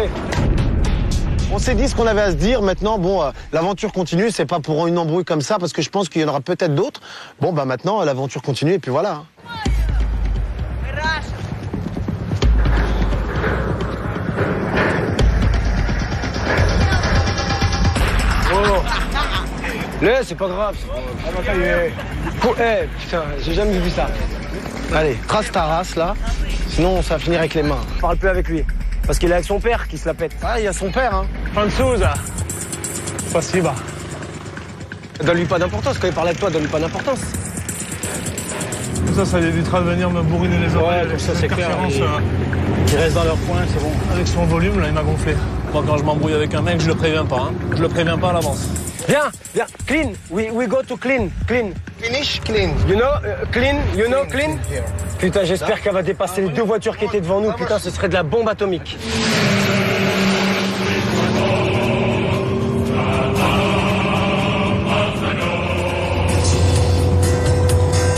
On s'est dit ce qu'on avait à se dire. Maintenant, bon, l'aventure continue. C'est pas pour une embrouille comme ça, parce que je pense qu'il y en aura peut-être d'autres. Bon, bah maintenant, l'aventure continue et puis voilà. C'est pas grave. Putain, j'ai jamais vu ça. Allez, trace ta race là. Sinon, ça va finir avec les mains. Je parle plus avec lui. Parce qu'il est avec son père qui se la pète. Ah, il y a son père, hein. Franzouza. Spasiba. Donne-lui pas d'importance. Quand il parle avec toi, donne-lui pas d'importance. Ça évitera de venir me bourriner les oreilles. Ouais, ça c'est clair. Ils restent dans leur coin, c'est bon. Avec son volume, là, il m'a gonflé. Moi, quand je m'embrouille avec un mec, je le préviens pas. Hein. Je le préviens pas à l'avance. Viens, clean. We go to clean. Finish, clean. You know, clean. You know, clean. Putain, j'espère qu'elle va dépasser les deux voitures qui étaient devant nous. Putain, ce serait de la bombe atomique.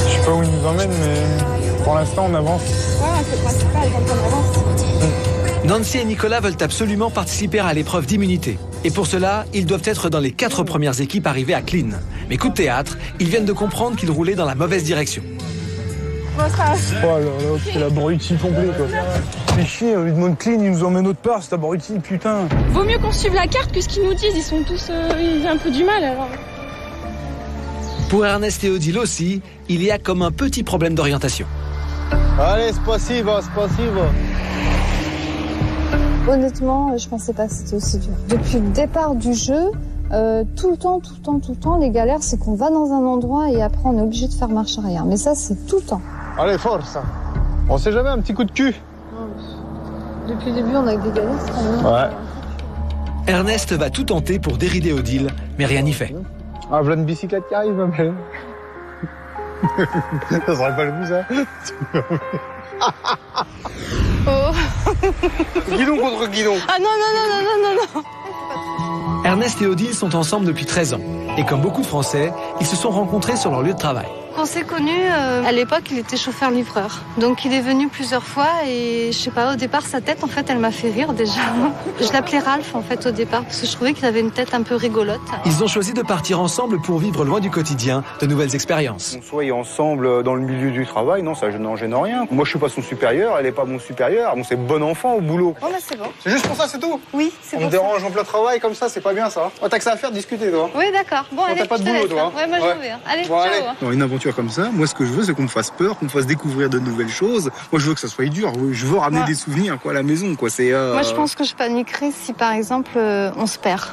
Je sais pas où il nous emmène, mais pour l'instant, on avance. Ouais, c'est principal, quand on avance. Nancy et Nicolas veulent absolument participer à l'épreuve d'immunité. Et pour cela, ils doivent être dans les 4 premières équipes arrivées à Clean. Mais coup de théâtre, ils viennent de comprendre qu'ils roulaient dans la mauvaise direction. Oh là là, c'est l'abruti complet quoi. C'est chier, on lui demande Clean, il nous emmène autre part, cet abruti, putain. Vaut mieux qu'on suive la carte que ce qu'ils nous disent. Ils sont tous ils ont un peu du mal alors. Pour Ernest et Odile aussi, il y a comme un petit problème d'orientation. Allez, spasibo. Honnêtement, je pensais pas que c'était aussi dur. Depuis le départ du jeu, tout le temps, les galères, c'est qu'on va dans un endroit et après on est obligé de faire marche arrière. Mais ça, c'est tout le temps. Allez, force. On sait jamais, un petit coup de cul. Depuis le début, on a que des galères, c'est quand même. Ouais. Ernest va tout tenter pour dérider Odile, mais rien n'y fait. Ah, voilà une bicyclette qui arrive, ma belle. Ça serait pas le coup, ça. Oh. Guidon contre guidon. Ah non. Ernest et Odile sont ensemble depuis 13 ans. Et comme beaucoup de Français, ils se sont rencontrés sur leur lieu de travail. On s'est connus, à l'époque, il était chauffeur-livreur. Donc il est venu plusieurs fois et je sais pas, au départ, sa tête, en fait, elle m'a fait rire déjà. Je l'appelais Ralph, en fait, au départ, parce que je trouvais qu'il avait une tête un peu rigolote. Ils ont choisi de partir ensemble pour vivre loin du quotidien de nouvelles expériences. On soit ensemble dans le milieu du travail, non, ça n'en gêne rien. Moi, je suis pas son supérieur, elle est pas mon supérieur. Bon, c'est bon enfant au boulot. Oh, là, c'est bon. C'est juste pour ça, c'est tout? Oui, c'est bon. On me dérange en plein travail comme ça, c'est pas bien ça. Oh, t'as que ça à faire, discuter, toi. Oui, d'accord. Bon, allez, t'as pas de boulot, toi. Ouais, moi, je vais. Allez, bon, ciao. Allez. Dans une aventure comme ça, moi, ce que je veux, c'est qu'on me fasse peur, qu'on me fasse découvrir de nouvelles choses. Moi, je veux que ça soit dur. Je veux ramener des souvenirs, quoi, à la maison, quoi. C'est. Moi, je pense que je paniquerais si, par exemple, on se perd.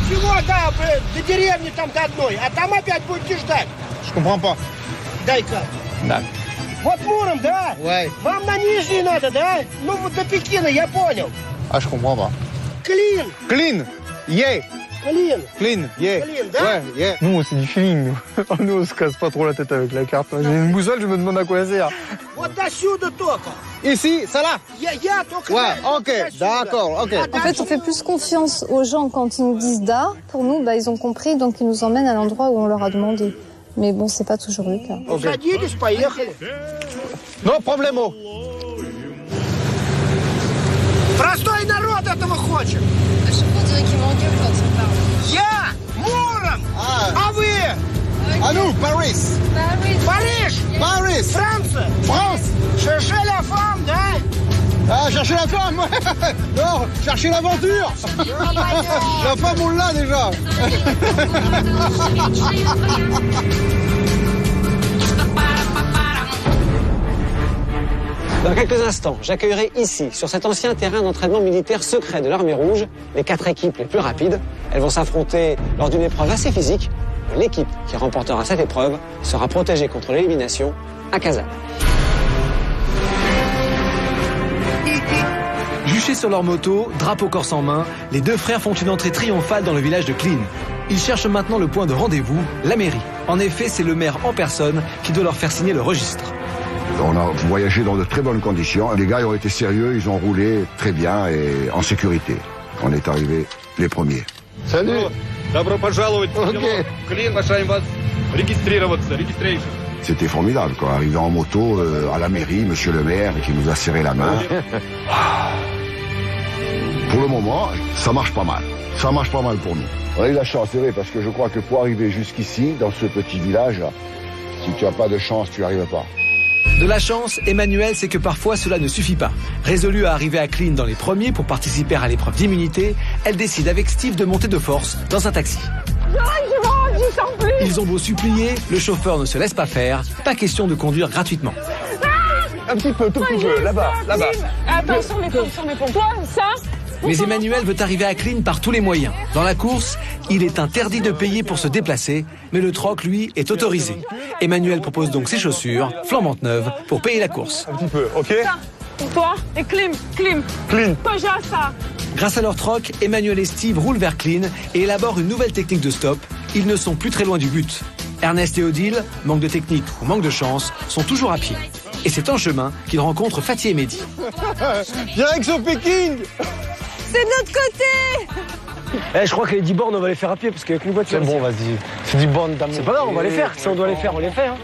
Чего, да, до деревни там до одной, а там опять будете ждать. Je comprends pas. Дай-ка. Да. Вот Муром, да? Ouais. Вам на Нижний надо, да? Ну вот до Пекина, я понял. Ah, je comprends pas. Клин. Clean. Yeah. Клин. Clean. Yeah. Клин, да? Ouais, yeah. Nous, c'est du feeling. Nous, on se casse pas trop la tête avec la carte. J'ai une boussole, je me demande à quoi elle sert. Вот до сюда только. Ici, ça là? Я только. Ouais, ok, d'accord, ok. En fait, on fait plus confiance aux gens quand ils nous disent da. Pour nous, ils ont compris, donc ils nous emmènent à l'endroit où on leur a demandé. Mais bon, c'est pas toujours le cas. Садились, поехали. No problemo. Простой народ этого хочет. Я Муром. А вы? À nous, Paris. Париж. Paris. Франция. France. Cherchez la femme, да? Ah, chercher la femme. Non, chercher l'aventure. La femme, on l'a déjà. Dans quelques instants, j'accueillerai ici, sur cet ancien terrain d'entraînement militaire secret de l'Armée Rouge, les 4 équipes les plus rapides. Elles vont s'affronter lors d'une épreuve assez physique. L'équipe qui remportera cette épreuve sera protégée contre l'élimination à Kazan. Juchés sur leur moto, drapeau corse en main, les deux frères font une entrée triomphale dans le village de Klin. Ils cherchent maintenant le point de rendez-vous, la mairie. En effet, c'est le maire en personne qui doit leur faire signer le registre. On a voyagé dans de très bonnes conditions. Les gars ils ont été sérieux, ils ont roulé très bien et en sécurité. On est arrivés les premiers. Salut. Добро пожаловать в Клин, приглашаем вас регистрироваться, registration. C'était formidable, quoi. Arrivé en moto à la mairie, monsieur le maire qui nous a serré la main. Pour le moment, ça marche pas mal. Ça marche pas mal pour nous. On a eu la chance, c'est vrai, parce que je crois que pour arriver jusqu'ici, dans ce petit village, si tu n'as pas de chance, tu n'y arrives pas. De la chance, Emmanuel sait que parfois cela ne suffit pas. Résolue à arriver à Klin dans les premiers pour participer à l'épreuve d'immunité, elle décide avec Steve de monter de force dans un taxi. Ils ont beau supplier, le chauffeur ne se laisse pas faire, pas question de conduire gratuitement. Un petit peu, tout petit peu, là-bas, là-bas. Attention les pompes. Toi, ça? Mais Emmanuel veut arriver à Klin par tous les moyens. Dans la course, il est interdit de payer pour se déplacer, mais le troc, lui, est autorisé. Emmanuel propose donc ses chaussures, flambantes neuves, pour payer la course. Un petit peu, ok? Ça, pour toi, et Klim. Koja, ça. Grâce à leur troc, Emmanuel et Steve roulent vers Klin et élaborent une nouvelle technique de stop. Ils ne sont plus très loin du but. Ernest et Odile, manque de technique ou manque de chance, sont toujours à pied. Et c'est en chemin qu'ils rencontrent Fatih et Mehdi. Direction Pékin. C'est de notre côté. Je crois que les 10 bornes, on va les faire à pied, parce qu'avec une voiture... C'est bon, vas-y. C'est 10 bornes d'amour. C'est pas grave, on va les faire. Si on doit les faire, on les fait. Hein.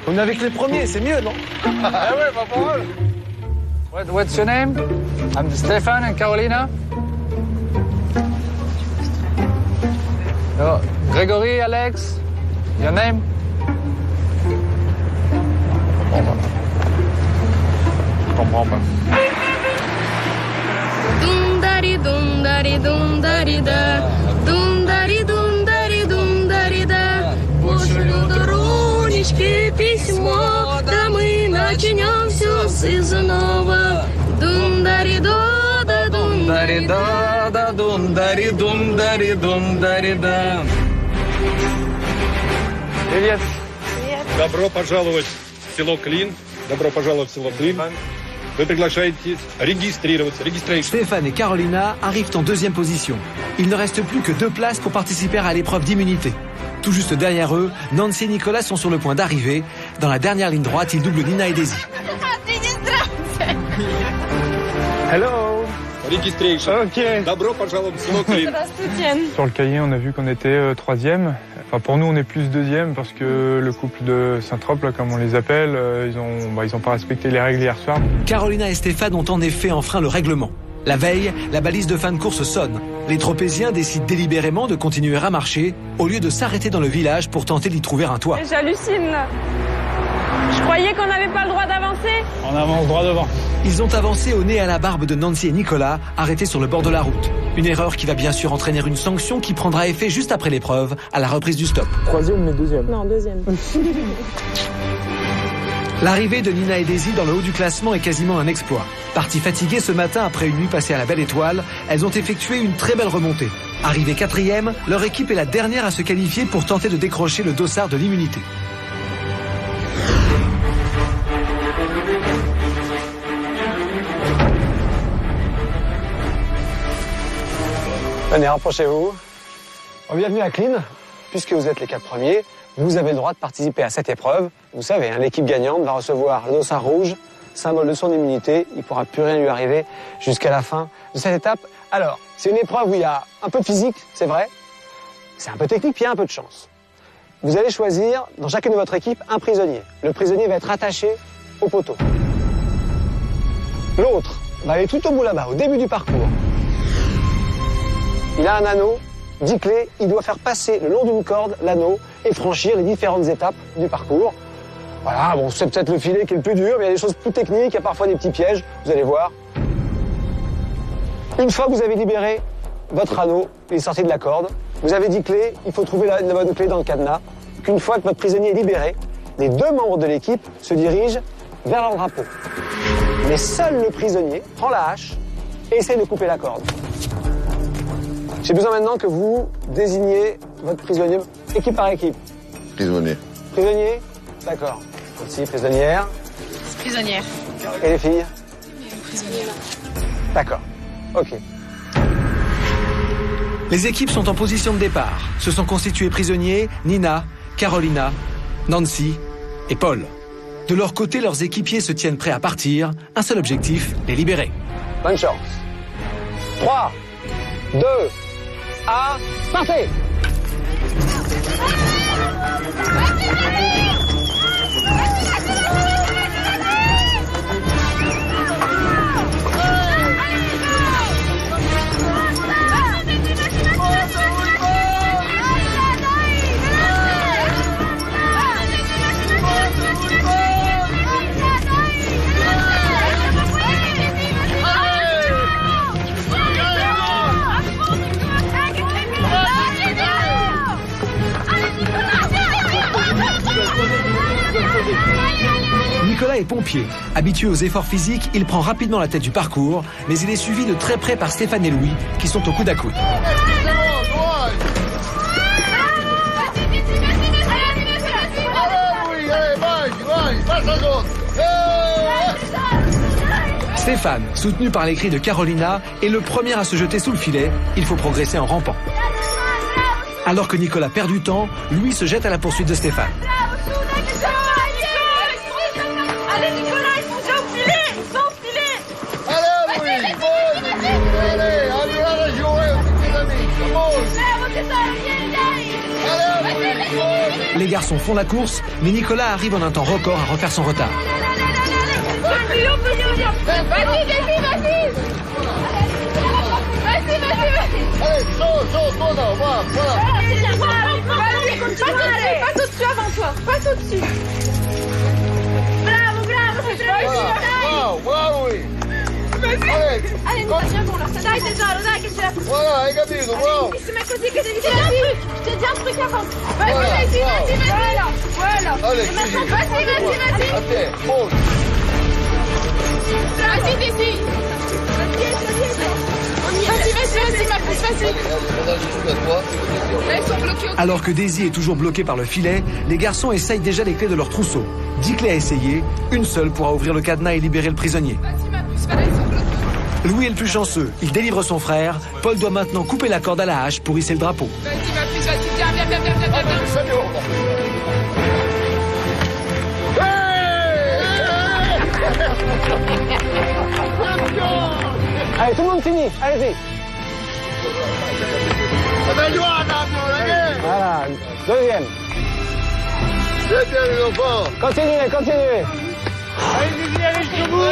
On est avec les premiers, c'est mieux, non? Ah ouais, pas pour eux. What's your name? I'm Stefan and Carolina. Oh, Gregory, Alex. Your name? Je comprends pas. Dum-dari, dum-dari, dum-dari-da. Dum-dari, dum-dari, dum-dari-da. Пошлю дорожечки письмо, да мы начнем все с нового. Дум-дари-да, Дум-дари-да, дум-дари, дум-дари-да. Привет. Добро пожаловать в село Клин. Добро пожаловать в село Клин. Вы приглашаете регистрироваться. Stéphane et Carolina arrivent en deuxième position. Il ne reste plus que 2 places pour participer à l'épreuve d'immunité. Tout juste derrière eux, Nancy et Nicolas sont sur le point d'arriver. Dans la dernière ligne droite, ils doublent Nina et Daisy. Hello. registration. Ok. Добро пожаловать в село Клин. Sur le cahier, on a vu qu'on était troisième. Enfin, pour nous, on est plus deuxième parce que le couple de Saint-Trope, là, comme on les appelle, ils ont pas respecté les règles hier soir. Carolina et Stéphane ont en effet enfreint le règlement. La veille, la balise de fin de course sonne. Les Tropéziens décident délibérément de continuer à marcher au lieu de s'arrêter dans le village pour tenter d'y trouver un toit. J'hallucine. Je croyais qu'on n'avait pas le droit d'avancer. On avance droit devant. Ils ont avancé au nez à la barbe de Nancy et Nicolas, arrêtés sur le bord de la route. Une erreur qui va bien sûr entraîner une sanction qui prendra effet juste après l'épreuve, à la reprise du stop. Troisième mais deuxième. Non, deuxième. L'arrivée de Nina et Daisy dans le haut du classement est quasiment un exploit. Parties fatiguées ce matin après une nuit passée à la Belle Étoile, elles ont effectué une très belle remontée. Arrivée quatrième, leur équipe est la dernière à se qualifier pour tenter de décrocher le dossard de l'immunité. Venez, rapprochez-vous. Bienvenue à Clean. Puisque vous êtes les 4 premiers, vous avez le droit de participer à cette épreuve. Vous savez, l'équipe gagnante va recevoir le dossard rouge, symbole de son immunité. Il ne pourra plus rien lui arriver jusqu'à la fin de cette étape. Alors, c'est une épreuve où il y a un peu de physique, c'est vrai. C'est un peu technique, puis il y a un peu de chance. Vous allez choisir, dans chacune de votre équipe, un prisonnier. Le prisonnier va être attaché au poteau. L'autre va aller tout au bout là-bas, au début du parcours. Il a un anneau, 10 clés, il doit faire passer le long d'une corde l'anneau et franchir les différentes étapes du parcours. Voilà, bon, c'est peut-être le filet qui est le plus dur, mais il y a des choses plus techniques, il y a parfois des petits pièges, vous allez voir. Une fois que vous avez libéré votre anneau, il est sorti de la corde, vous avez 10 clés, il faut trouver la bonne clé dans le cadenas. Qu'une fois que votre prisonnier est libéré, les 2 membres de l'équipe se dirigent vers leur drapeau. Mais seul le prisonnier prend la hache et essaie de couper la corde. J'ai besoin maintenant que vous désigniez votre prisonnier, équipe par équipe. Prisonnier. Prisonnier? D'accord. Aussi, prisonnière. Prisonnière. Et les filles? Prisonnière. D'accord. Ok. Les équipes sont en position de départ. Se sont constitués prisonniers Nina, Carolina, Nancy et Paul. De leur côté, leurs équipiers se tiennent prêts à partir. Un seul objectif, les libérer. Bonne chance. 3, 2, 1, partez! Nicolas est pompier. Habitué aux efforts physiques, il prend rapidement la tête du parcours, mais il est suivi de très près par Stéphane et Louis, qui sont au coude à coude. Stéphane, soutenu par les cris de Carolina, est le premier à se jeter sous le filet. Il faut progresser en rampant. Alors que Nicolas perd du temps, Louis se jette à la poursuite de Stéphane. Allez Nicolas, ils sont déjà au filet! Ils sont au filet! Les garçons font la course, mais Nicolas arrive en un temps record à refaire son retard. Vas-y, vas-y, vas-y! Vas-y, Allez, saute, voilà. Passe au-dessus avant toi, passe au-dessus. Bravo, c'est bravo. Bravo, oui. Allez, viens con, là. Dai tesoro, dai che ce la fai. Voilà, hai capito, bravo. Bellissima, è così che devi fare. Je t'ai dit un truc avant. Vas-y. Voilà. Allez, Vas-y. A te, monte. Vas-y, Daisy. Vas-y, ma pousse, vas-y. Là, ils sont bloqués. Alors que Daisy est toujours bloquée par le filet, les garçons essayent déjà les clés de leur trousseau. 10 clés à essayer, une seule pourra ouvrir le cadenas et libérer le prisonnier. Vas-y, ma pousse, là, ils sont bloqués. Louis est le plus chanceux, il délivre son frère. Paul doit maintenant couper la corde à la hache pour hisser le drapeau. Vas-y, ma pousse, vas-y, viens. Allez, tout le monde finit. Allez-y. Voilà, deuxième. Continuez, continuez. Allez-y, allez jusqu'au bout.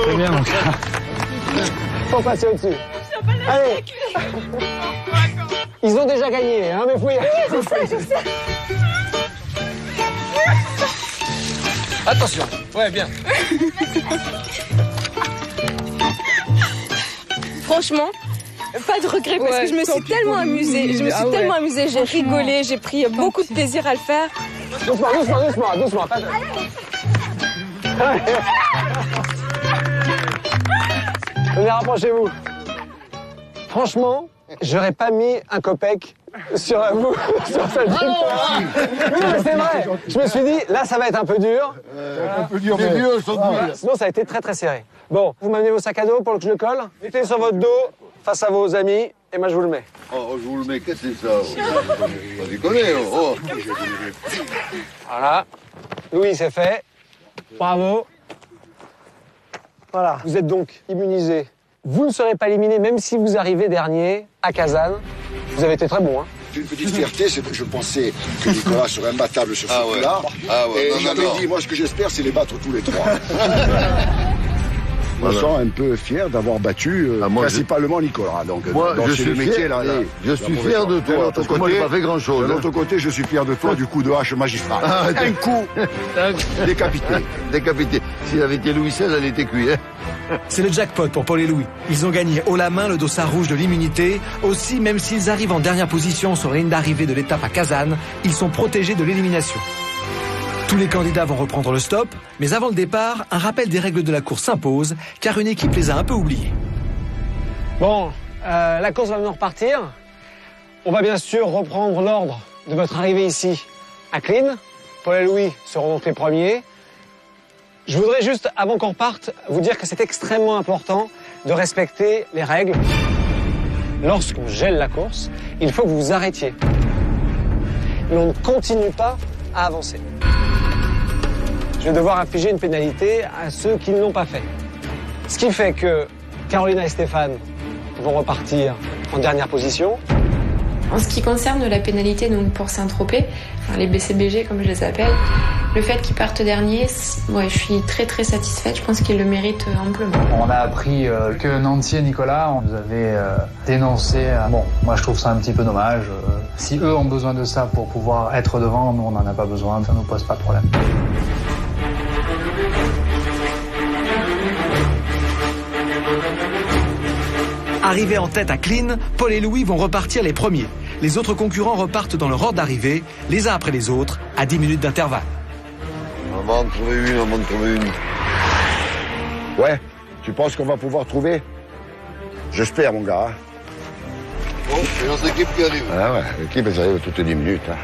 C'est bien donc. Faut passer au-dessus. Allez. Ils ont déjà gagné, hein, mais faut y aller. Oui, je sais. Attention. Ouais, bien. Franchement, pas de regret parce que je me suis tellement amusée. Tellement amusée, j'ai rigolé, j'ai pris beaucoup de plaisir à le faire. Doucement. Venez, rapprochez-vous. Franchement, j'aurais pas mis un copec sur vous, sur cette victoire. Oui, mais c'est vrai. Je me suis dit, là, ça va être un peu dur. Un peu dur, mais vieux, sans doute. Sinon, ça a été très, très serré. Bon, vous m'amenez vos sacs à dos pour que je le colle. Mettez sur votre dos, face à vos amis, et moi, je vous le mets. Oh, je vous le mets, qu'est-ce que c'est ça? Pas déconner, oh. Voilà. Louis, c'est fait. Bravo. Voilà. Vous êtes donc immunisé. Vous ne serez pas éliminé, même si vous arrivez dernier à Kazan. Vous avez été très bon, hein. Une petite fierté, c'est que je pensais que Nicolas serait imbattable sur ce coup-là. Et j'avais dit, moi, ce que j'espère, c'est les battre tous les trois. Je me sens un peu fier d'avoir battu principalement Nicolas. Donc, moi, je suis fier de toi, parce que moi, j'ai pas fait grand-chose. De l'autre côté, je suis fier de toi du coup de hache magistral. Un coup décapité. Décapité. S'il avait été Louis XVI, elle était cuite. C'est le jackpot pour Paul et Louis. Ils ont gagné haut la main le dossard rouge de l'immunité. Aussi, même s'ils arrivent en dernière position sur la ligne d'arrivée de l'étape à Kazan, ils sont protégés de l'élimination. Tous les candidats vont reprendre le stop, mais avant le départ, un rappel des règles de la course s'impose, car une équipe les a un peu oubliés. Bon, la course va maintenant repartir. On va bien sûr reprendre l'ordre de votre arrivée ici à Klin. Paul et Louis seront donc les premiers. Je voudrais juste, avant qu'on reparte, vous dire que c'est extrêmement important de respecter les règles. Lorsqu'on gèle la course, il faut que vous vous arrêtiez. Mais on ne continue pas à avancer. Je vais devoir infliger une pénalité à ceux qui ne l'ont pas fait. Ce qui fait que Carolina et Stéphane vont repartir en dernière position. En ce qui concerne la pénalité donc pour Saint-Tropez, enfin les BCBG comme je les appelle, le fait qu'ils partent dernier, ouais, je suis très très satisfaite, je pense qu'ils le méritent amplement. On a appris que Nancy et Nicolas, on nous avait dénoncé. Bon, moi je trouve ça un petit peu dommage. Si eux ont besoin de ça pour pouvoir être devant, nous on n'en a pas besoin, ça nous pose pas de problème. Arrivés en tête à Klin, Paul et Louis vont repartir les premiers. Les autres concurrents repartent dans leur ordre d'arrivée, les uns après les autres, à 10 minutes d'intervalle. On va en trouver une. Ouais, tu penses qu'on va pouvoir trouver? J'espère, mon gars. Bon, c'est notre équipe qui arrive. Ah ouais, l'équipe, elle arrive toutes les 10 minutes. Hein.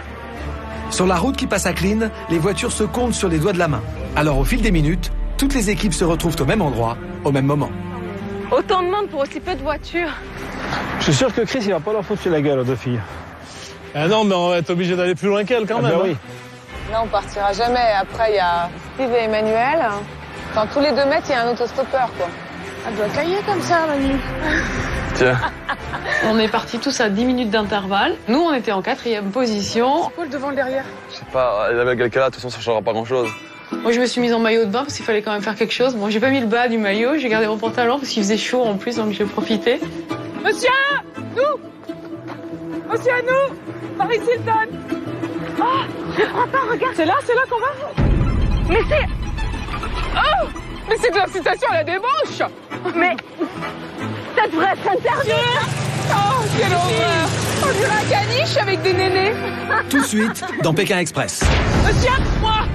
Sur la route qui passe à Klin, les voitures se comptent sur les doigts de la main. Alors, au fil des minutes, toutes les équipes se retrouvent au même endroit, au même moment. Autant de monde pour aussi peu de voitures. Je suis sûr que Chris, il va pas leur foutre sur la gueule aux deux filles. Ah non, mais on va être obligé d'aller plus loin qu'elle quand même. Ben oui. Là, on partira jamais. Après, il y a Steve et Emmanuel. Enfin, tous les 2 mètres, il y a un autostoppeur, quoi. Elle doit cailler comme ça, Manu. Tiens. On est partis tous à 10 minutes d'intervalle. Nous, on était en 4e position. C'est quoi le devant, le derrière? Je sais pas, il y avait quelqu'un là, de toute façon, ça changera pas grand-chose. Moi, je me suis mise en maillot de bain parce qu'il fallait quand même faire quelque chose. Bon, j'ai pas mis le bas du maillot, j'ai gardé mon pantalon parce qu'il faisait chaud en plus, donc j'ai profité. Monsieur, nous! Monsieur, nous! Paris Hilton! Oh, je crois pas, regarde! C'est là qu'on va? Mais c'est... Oh! Mais c'est de l'incitation à la débauche! Mais... ça devrait être interdit! Oh, quelle horreur! On dirait un caniche avec des nénés! Tout de suite, dans Pékin Express. Monsieur, moi,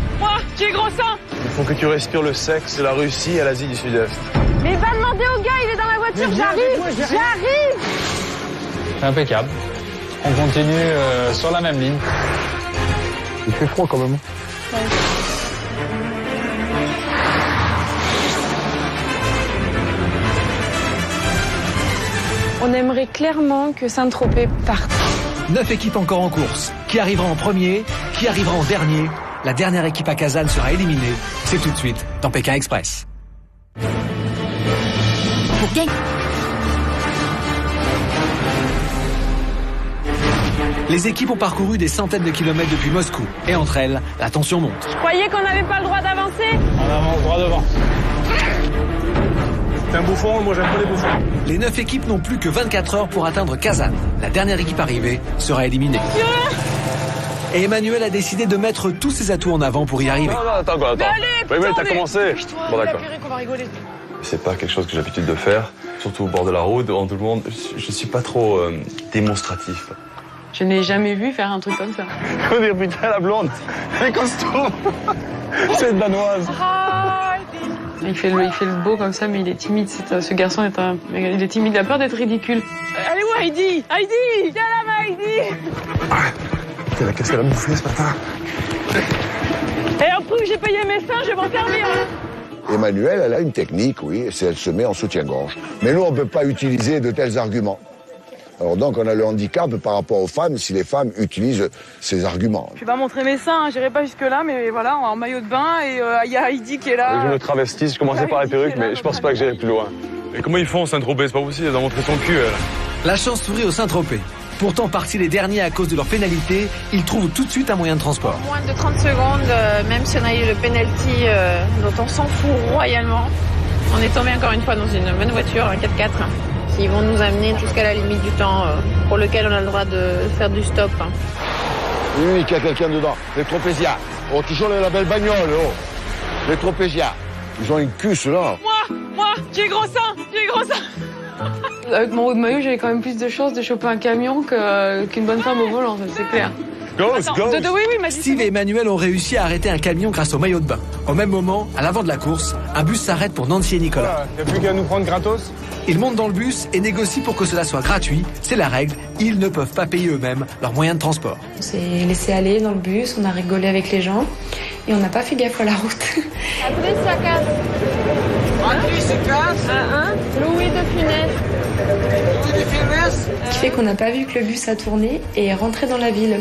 j'ai gros sang! Il faut que tu respires le sexe de la Russie à l'Asie du Sud-Est. Mais va demander au gars, il est dans la voiture, j'arrive! Impeccable. On continue sur la même ligne. Il fait froid quand même. Ouais. On aimerait clairement que Saint-Tropez parte. 9 équipes encore en course. Qui arrivera en premier? Qui arrivera en dernier? La dernière équipe à Kazan sera éliminée. C'est tout de suite dans Pékin Express. Viens. Les équipes ont parcouru des centaines de kilomètres depuis Moscou. Et entre elles, la tension monte. Je croyais qu'on n'avait pas le droit d'avancer. On avance droit devant. C'est un bouffon, moi j'aime pas les bouffons. Les 9 équipes n'ont plus que 24 heures pour atteindre Kazan. La dernière équipe arrivée sera éliminée. Et Emmanuel a décidé de mettre tous ses atouts en avant pour y arriver. Non, attends. Oui, t'as commencé. Bon, d'accord. On va rigoler. C'est pas quelque chose que j'ai l'habitude de faire, surtout au bord de la route, devant tout le monde. Je suis pas trop démonstratif. Je n'ai jamais vu faire un truc comme ça. On dirait putain la blonde, les costumes. C'est une danoise. Il fait le beau comme ça, mais il est timide. Ce garçon il est timide, il a peur d'être ridicule. Allez où Heidi? Heidi, viens là, ma Heidi. Qu'est-ce qu'elle a bouffé ce matin? Et après que j'ai payé mes seins, je vais m'en servir. Emmanuelle, elle a une technique, oui, c'est elle se met en soutien-gorge. Mais nous, on ne peut pas utiliser de tels arguments. Alors donc, on a le handicap par rapport aux femmes, si les femmes utilisent ces arguments. Je vais pas montrer mes seins, j'irai pas jusque-là, mais voilà, en maillot de bain, et il y a Heidi qui est là. Je me travestis, je commençais par la perruque, mais je pense pas que j'irai plus loin. Et comment ils font Saint-Tropez? C'est pas possible, elle a montré son cul, elle. La chance sourit au Saint-Tropez. Pourtant partis les derniers à cause de leur pénalité, ils trouvent tout de suite un moyen de transport. Moins de 30 secondes, même si on a eu le penalty dont on s'en fout royalement. On est tombé encore une fois dans une bonne voiture, un 4x4, qui vont nous amener jusqu'à la limite du temps pour lequel on a le droit de faire du stop. Oui, qu'il y a quelqu'un dedans. Les Tropézias. Oh, toujours la belle bagnole, oh. Les Tropézias. Ils ont une cuisse, là. Moi, j'ai gros seins. Avec mon haut de maillot, j'avais quand même plus de chances de choper un camion qu'une bonne femme au volant, ça, c'est clair. Steve et Emmanuel ont réussi à arrêter un camion grâce au maillot de bain. Au même moment, à l'avant de la course, un bus s'arrête pour Nancy et Nicolas. Il n'y a plus qu'à nous prendre gratos. Ils montent dans le bus et négocient pour que cela soit gratuit. C'est la règle, ils ne peuvent pas payer eux-mêmes leurs moyens de transport. On s'est laissé aller dans le bus, on a rigolé avec les gens et on n'a pas fait gaffe à la route. Après, ça casse. Après, ça casse. Louis de Funès. Ce qui fait qu'on n'a pas vu que le bus a tourné et est rentré dans la ville,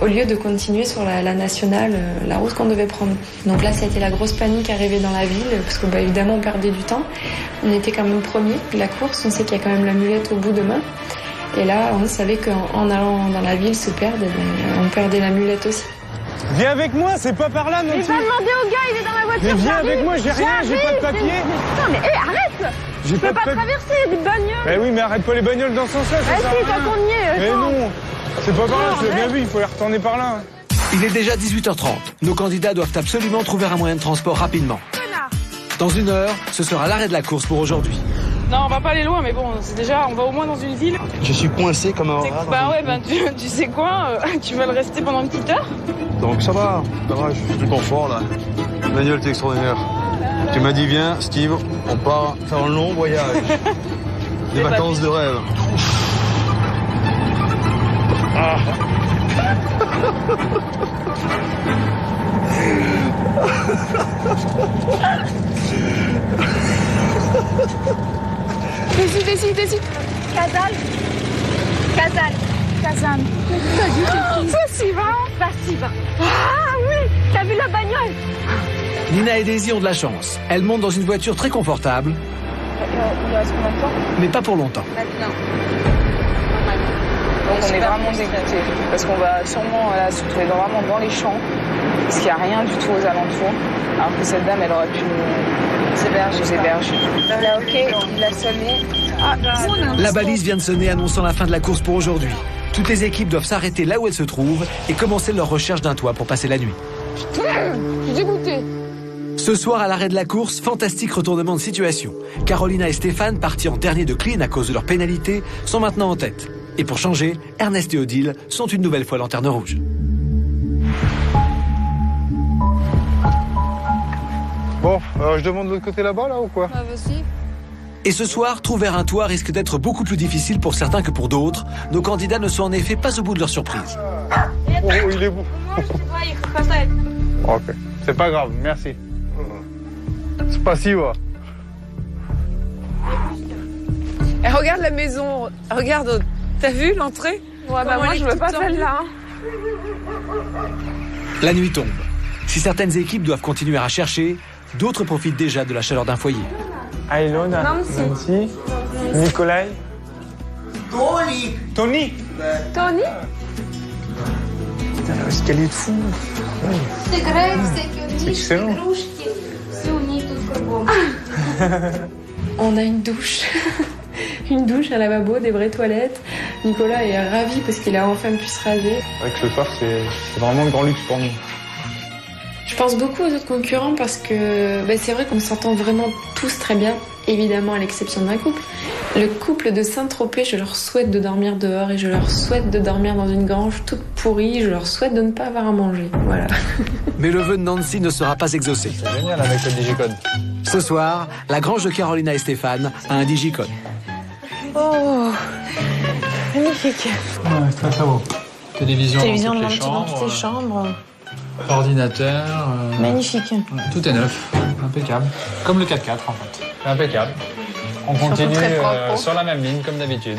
au lieu de continuer sur la nationale, la route qu'on devait prendre. Donc là, ça a été la grosse panique arrivée dans la ville, parce que évidemment, on perdait du temps. On était quand même premiers de la course, on sait qu'il y a quand même la mulette au bout de main. Et là, on savait qu'en allant dans la ville se perdre, on perdait la mulette aussi. Viens avec moi, c'est pas par là non plus. Il va demander au gars, il est dans la voiture. Mais viens avec moi, j'ai rien, j'ai pas de papier. Putain, mais arrête. Je peux pas traverser, il y a des bagnoles. Mais oui, mais arrête pas les bagnoles dans ce sens-là, ça sert à si, rien. quand on y est. Mais non, c'est pas par là, tu l'as bien vu, il faut les retourner par là. Il est déjà 18h30. Nos candidats doivent absolument trouver un moyen de transport rapidement. Dans 1 heure, ce sera l'arrêt de la course pour aujourd'hui. Non, on va pas aller loin, mais bon, c'est déjà, on va au moins dans une ville. Je suis coincé comme un rat. Bah ouais, tu sais quoi, tu vas le rester pendant une petite heure. Donc ça va, je suis du confort là. Manuel, t'es extraordinaire. Tu m'as dit, viens, Steve, on part faire un long voyage. Des vacances de rêve. Ah. Décide. Kazan. Facile. Ah oui, t'as vu la bagnole? Nina et Daisy ont de la chance. Elles montent dans une voiture très confortable. Il reste combien de temps? Mais pas pour longtemps. Maintenant. Donc on est vraiment dégoûtés parce qu'on va sûrement se retrouver vraiment dans les champs parce qu'il n'y a rien du tout aux alentours. Alors que cette dame, elle aurait pu nous héberger. Là, ok, il a sonné. La balise vient de sonner annonçant la fin de la course pour aujourd'hui. Toutes les équipes doivent s'arrêter là où elles se trouvent et commencer leur recherche d'un toit pour passer la nuit. Je suis dégoûtée. Ce soir, à l'arrêt de la course, fantastique retournement de situation. Carolina et Stéphane, partis en dernier de clean à cause de leur pénalité, sont maintenant en tête. Et pour changer, Ernest et Odile sont une nouvelle fois lanterne rouge. Bon, alors je demande de l'autre côté là-bas, là, ou quoi? Vas-y. Et ce soir, trouver un toit risque d'être beaucoup plus difficile pour certains que pour d'autres. Nos candidats ne sont en effet pas au bout de leur surprise. Oh, il est beau. Ok, c'est pas grave, merci. Spasibo. Et regarde la maison, regarde, t'as vu l'entrée? Ouais, bah moi je veux pas celle-là. La nuit tombe. Si certaines équipes doivent continuer à chercher, d'autres profitent déjà de la chaleur d'un foyer. Ilona, Nancy, Nikolai. Tony. Tony? Putain, l'escalier de fou. Играют всякие C'est excellent. игрушки. Все у них тут кругом. On a une douche. Une douche, un lavabo, des vraies toilettes. Nicolas est ravi parce qu'il a enfin pu se raser. C'est vrai que ce soir, c'est vraiment le grand luxe pour nous. Je pense beaucoup aux autres concurrents parce que c'est vrai qu'on s'entend vraiment tous très bien, évidemment à l'exception d'un couple. Le couple de Saint-Tropez, je leur souhaite de dormir dehors et je leur souhaite de dormir dans une grange toute pourrie. Je leur souhaite de ne pas avoir à manger. Voilà. Mais le vœu de Nancy ne sera pas exaucé. C'est génial avec le digicode. Ce soir, la grange de Carolina et Stéphane a un digicode. Oh, magnifique. Ouais, c'est très beau. Télévision dans dans toutes les chambres. Ordinateur. Magnifique. Tout est neuf. Impeccable. Comme le 4x4 en fait. Impeccable. On continue très propre. sur la même ligne comme d'habitude.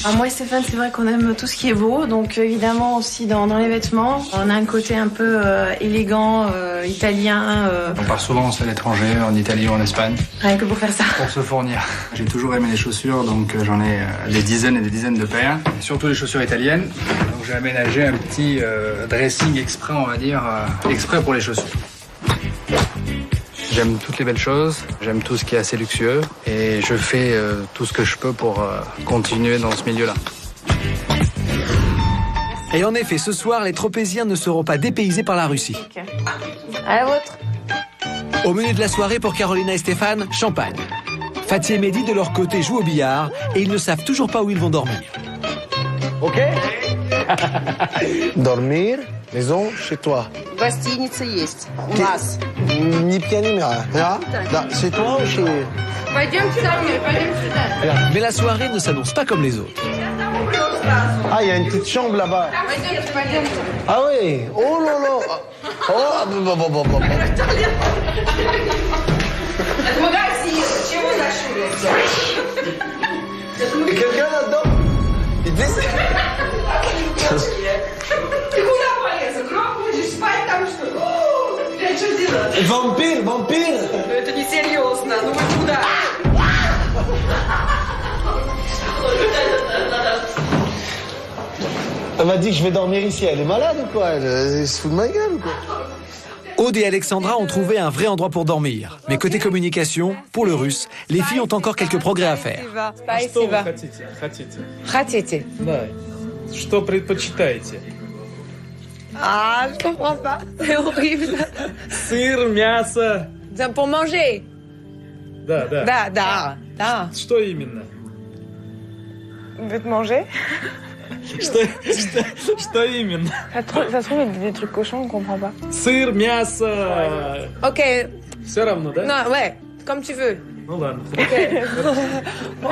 Alors moi et Stéphane, c'est vrai qu'on aime tout ce qui est beau, donc évidemment aussi dans les vêtements. On a un côté un peu élégant, italien. On part souvent à l'étranger, en Italie ou en Espagne. Rien que pour faire ça. Pour se fournir. J'ai toujours aimé les chaussures, donc j'en ai des dizaines et des dizaines de paires. Surtout les chaussures italiennes. Donc j'ai aménagé un petit dressing exprès, on va dire, exprès pour les chaussures. J'aime toutes les belles choses, j'aime tout ce qui est assez luxueux et je fais tout ce que je peux pour continuer dans ce milieu-là. Et en effet, ce soir, les Tropéziens ne seront pas dépaysés par la Russie. À la vôtre. Au menu de la soirée pour Carolina et Stéphane, champagne. Fatih et Mehdi, de leur côté, jouent au billard et ils ne savent toujours pas où ils vont dormir. Ok. Dormir, maison, chez toi. Гостиница есть. У нас. Ni pied ni mère. Là, c'est toi ou chez... Пойдемте домой, пойдем сюда. Mais la soirée ne s'annonce pas comme les autres. Ah, il y a une petite chambre là-bas. Пойдемте, пойдемте. Ah oui. Oh là là. Oh, bon. Это магазин. Чего зашли? Quelqu'un là-dedans? Il dit... Ты куда полез? Гроб будешь спать там, что ли? Блядь, что делать? Vampire. Это несерьезно. Ну вы куда? Elle m'a dit que je vais dormir ici. Elle est malade ou quoi? Elle se fout de ma gueule ou quoi? Aude et Alexandra ont trouvé un vrai endroit pour dormir. Mais côté communication, pour le russe, les filles ont encore quelques progrès à faire. Спасибо. Хотите? Да. Что предпочитаете? Ah, je comprends pas. C'est horrible. Сыр, мясо. Pour manger? Да. Да. Что именно? Vous voulez te manger? Что именно? Ça se trouve, il y a des trucs cochons, on comprend pas. Сыр, мясо. Ok. Все равно, да? Non, ouais, comme tu veux. Ну ладно.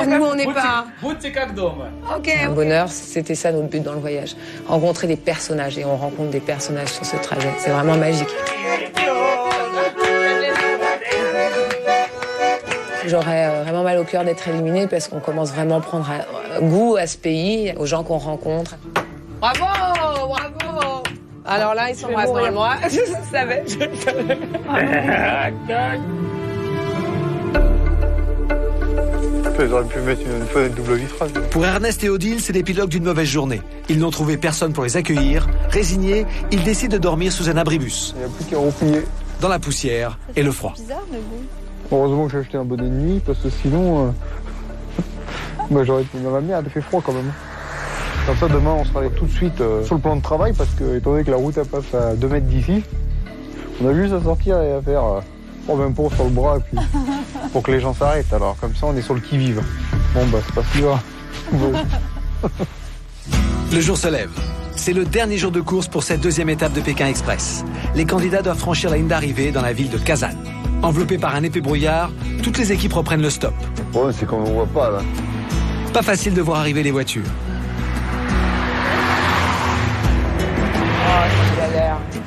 Nous, on n'est pas... Будьте как дома. Ok. Un bonheur, c'était ça notre but dans le voyage. Rencontrer des personnages, et on rencontre des personnages sur ce trajet. C'est vraiment magique. J'aurais vraiment mal au cœur d'être éliminée parce qu'on commence vraiment à prendre goût à ce pays, aux gens qu'on rencontre. Bravo. Alors là, ils s'embrassent normalement. Je le savais. Ils auraient pu mettre une fenêtre double vitrage. Pour Ernest et Odile, c'est l'épilogue d'une mauvaise journée. Ils n'ont trouvé personne pour les accueillir. Résignés, ils décident de dormir sous un abribus. Il n'y a plus qu'à roupiller. Dans la poussière et le froid. Bizarre, mais bon. Heureusement que j'ai acheté un bonnet de nuit parce que sinon, j'aurais été dans la merde. Il fait froid quand même. Comme ça, demain, on sera tout de suite sur le plan de travail parce que, étant donné que la route elle passe à 2 mètres d'ici, on a juste à sortir et à faire même pas sur le bras et puis, pour que les gens s'arrêtent. Alors, comme ça, on est sur le qui-vive. Bon, c'est pas si grave. Le jour se lève. C'est le dernier jour de course pour cette deuxième étape de Pékin Express. Les candidats doivent franchir la ligne d'arrivée dans la ville de Kazan. Enveloppés par un épais brouillard, toutes les équipes reprennent le stop. Le problème, c'est qu'on ne voit pas, là. Pas facile de voir arriver les voitures.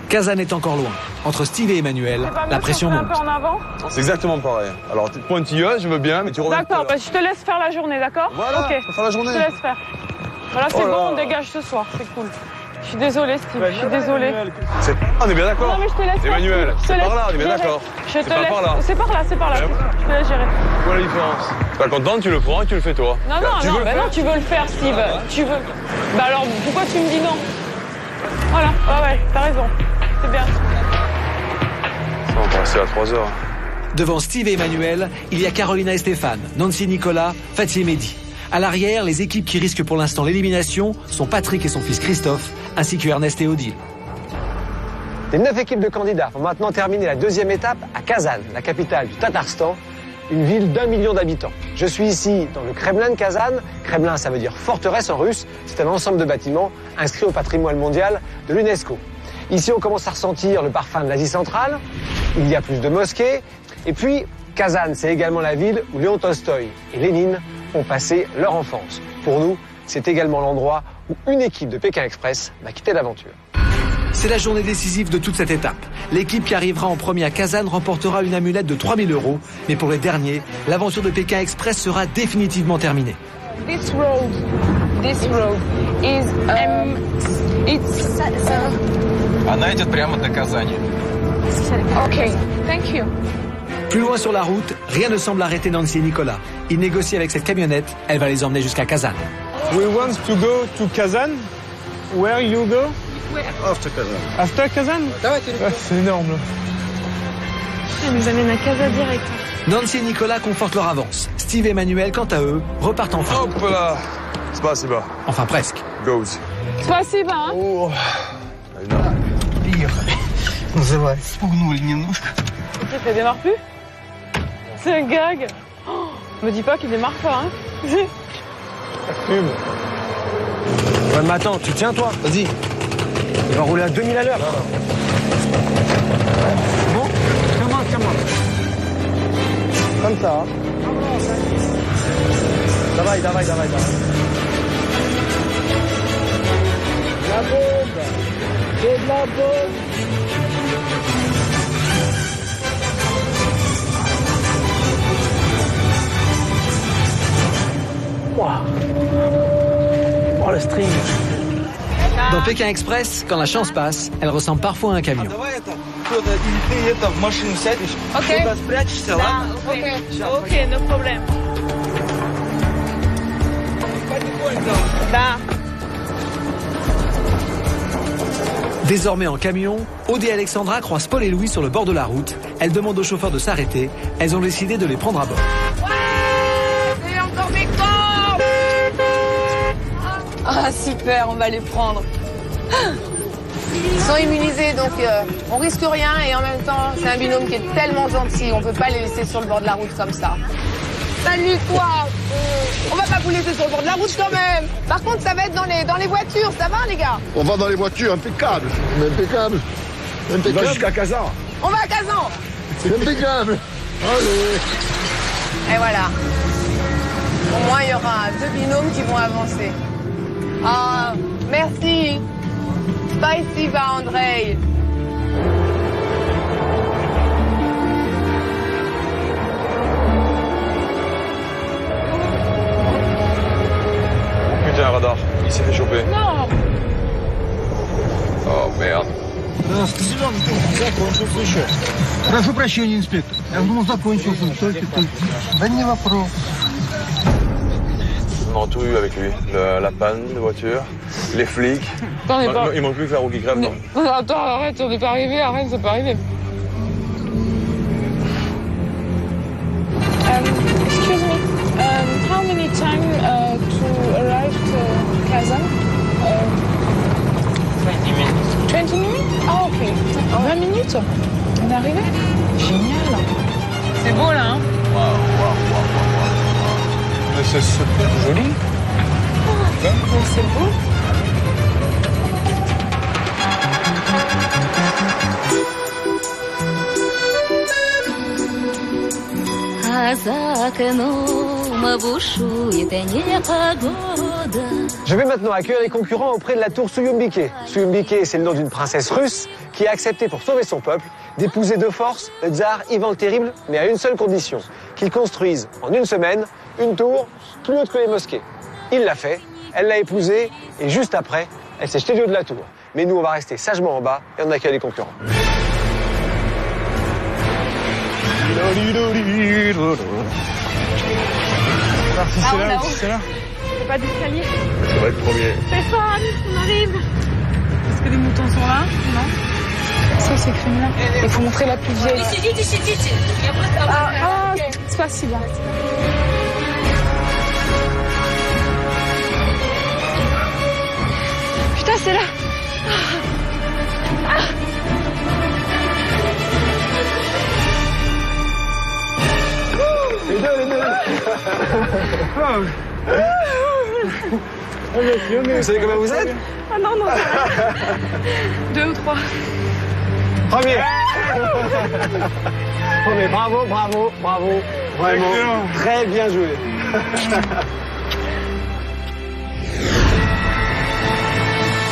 Kazan est encore loin. Entre Steve et Emmanuel, la pression monte. Un peu en avant. C'est exactement pareil. Alors, pointilleuse, je veux bien, mais tu reviens. D'accord, je te laisse faire la journée, d'accord? Voilà, ok. on va faire la journée. Je te laisse faire. Voilà, c'est bon, on dégage ce soir, c'est cool. Je suis désolée, Steve, je suis désolée. On est bien d'accord. Non, mais je te laisse. Emmanuel, c'est par là, on est bien d'accord. Je te laisse. C'est par là, c'est par là. Je te laisse gérer. Quoi la différence? T'es pas contente, tu le prends et tu le fais toi. Non, non, tu veux le faire, Steve. Tu veux. Bah alors, pourquoi tu me dis non? Voilà, ouais, t'as raison. C'est bien. Ça va passer à 3 heures. Devant Steve et Emmanuel, il y a Carolina et Stéphane, Nancy et Nicolas, Fatih et Mehdi. À l'arrière, les équipes qui risquent pour l'instant l'élimination sont Patrick et son fils Christophe, ainsi que Ernest et Odile. Les 9 équipes de candidats vont maintenant terminer la deuxième étape à Kazan, la capitale du Tatarstan, une ville d'1 million d'habitants. Je suis ici dans le Kremlin de Kazan. Kremlin, ça veut dire forteresse en russe. C'est un ensemble de bâtiments inscrits au patrimoine mondial de l'UNESCO. Ici, on commence à ressentir le parfum de l'Asie centrale. Il y a plus de mosquées. Et puis, Kazan, c'est également la ville où Léon Tolstoï et Lénine ont passé leur enfance. Pour nous, c'est également l'endroit où une équipe de Pékin Express va quitter l'aventure. C'est la journée décisive de toute cette étape. L'équipe qui arrivera en premier à Kazan remportera une amulette de 3 000 €. Mais pour les derniers, l'aventure de Pékin Express sera définitivement terminée. This road is it's Она идет прямо до Казани. okay. Thank you. Plus loin sur la route, rien ne semble arrêter Nancy et Nicolas. Ils négocient avec cette camionnette, elle va les emmener jusqu'à Kazan. We want to go to Kazan. Where you go? After Kazan. After Kazan? C'est énorme là. Elle nous amène à Casa direct. Nancy et Nicolas confortent leur avance. Steve et Emmanuel, quant à eux, repartent en fin. Hop là. Спасибо. Enfin presque. Goes. Спасибо, hein. Oh. Называется. Спугнули немножко. Ok, ça démarre plus? C'est un gag. Oh, me dis pas qu'il démarre pas, hein. Ouais, mais attends, tu tiens toi? Vas-y. Il va rouler à 2000 à l'heure. Bon, comment? Comme ça. Hein. Давай. La bombe. C'est de la bombe. Oh, le string. Dans Pékin Express, quand la chance passe, elle ressemble parfois à un camion. Ok. Ok, no problème. Da. Désormais en camion, Aude et Alexandra croisent Paul et Louis sur le bord de la route. Elles demandent au chauffeur de s'arrêter. Elles ont décidé de les prendre à bord. C'est encore mes corps. Ah super, on va les prendre. Ils sont immunisés, donc on risque rien et en même temps, c'est un binôme qui est tellement gentil, on peut pas les laisser sur le bord de la route comme ça. Salut toi. On va pas vous laisser sur le bord de la route quand même. Par contre, ça va être dans les voitures, ça va les gars? On va dans les voitures, impeccable. Impeccable. On va jusqu'à Kazan. On va à Kazan. C'est impeccable. Allez. Et voilà. Au moins, il y aura 2 binômes qui vont avancer. Ah, merci. Спасибо, Andrei. Putain, radar, il s'est fait choper. Non. Oh merde. Прошу прощения, инспектор. Я думал, закончился. Да не вопрос. On a tout eu avec lui. La panne de voiture, les flics. Attends, Il manque plus que la roue qui crève, non? Attends, arrête, on n'est pas arrivé, arrête, ça peut arriver. Excuse me, how many time to arrive to Kazan? 20 minutes. 20 minutes? Ah, ok. 20 minutes? On est arrivé? Génial. C'est beau, là, hein? Mais c'est super joli. C'est beau. Je vais maintenant accueillir les concurrents auprès de la tour Suyumbike. Suyumbike, c'est le nom d'une princesse russe qui a accepté pour sauver son peuple d'épouser de force le tsar Ivan le Terrible, mais à une seule condition, qu'il construise en une semaine une tour plus haute que les mosquées. Il l'a fait, elle l'a épousée et juste après, Elle s'est jetée du haut de la tour. Mais nous, on va rester sagement en bas et on accueille les concurrents. Si c'est là, si c'est là. Il n'y a pas d'escalier. Ça va être premier. Stéphane, on arrive. Est-ce que les moutons sont là? Non. Ça, c'est criminel. Il faut montrer la plus vieille. Ah, c'est pas si bien. Putain, c'est là. Les deux. Vous savez comment vous êtes? Ah non. 2 ou 3. Premier. Premier, bravo. Vraiment, très bien joué.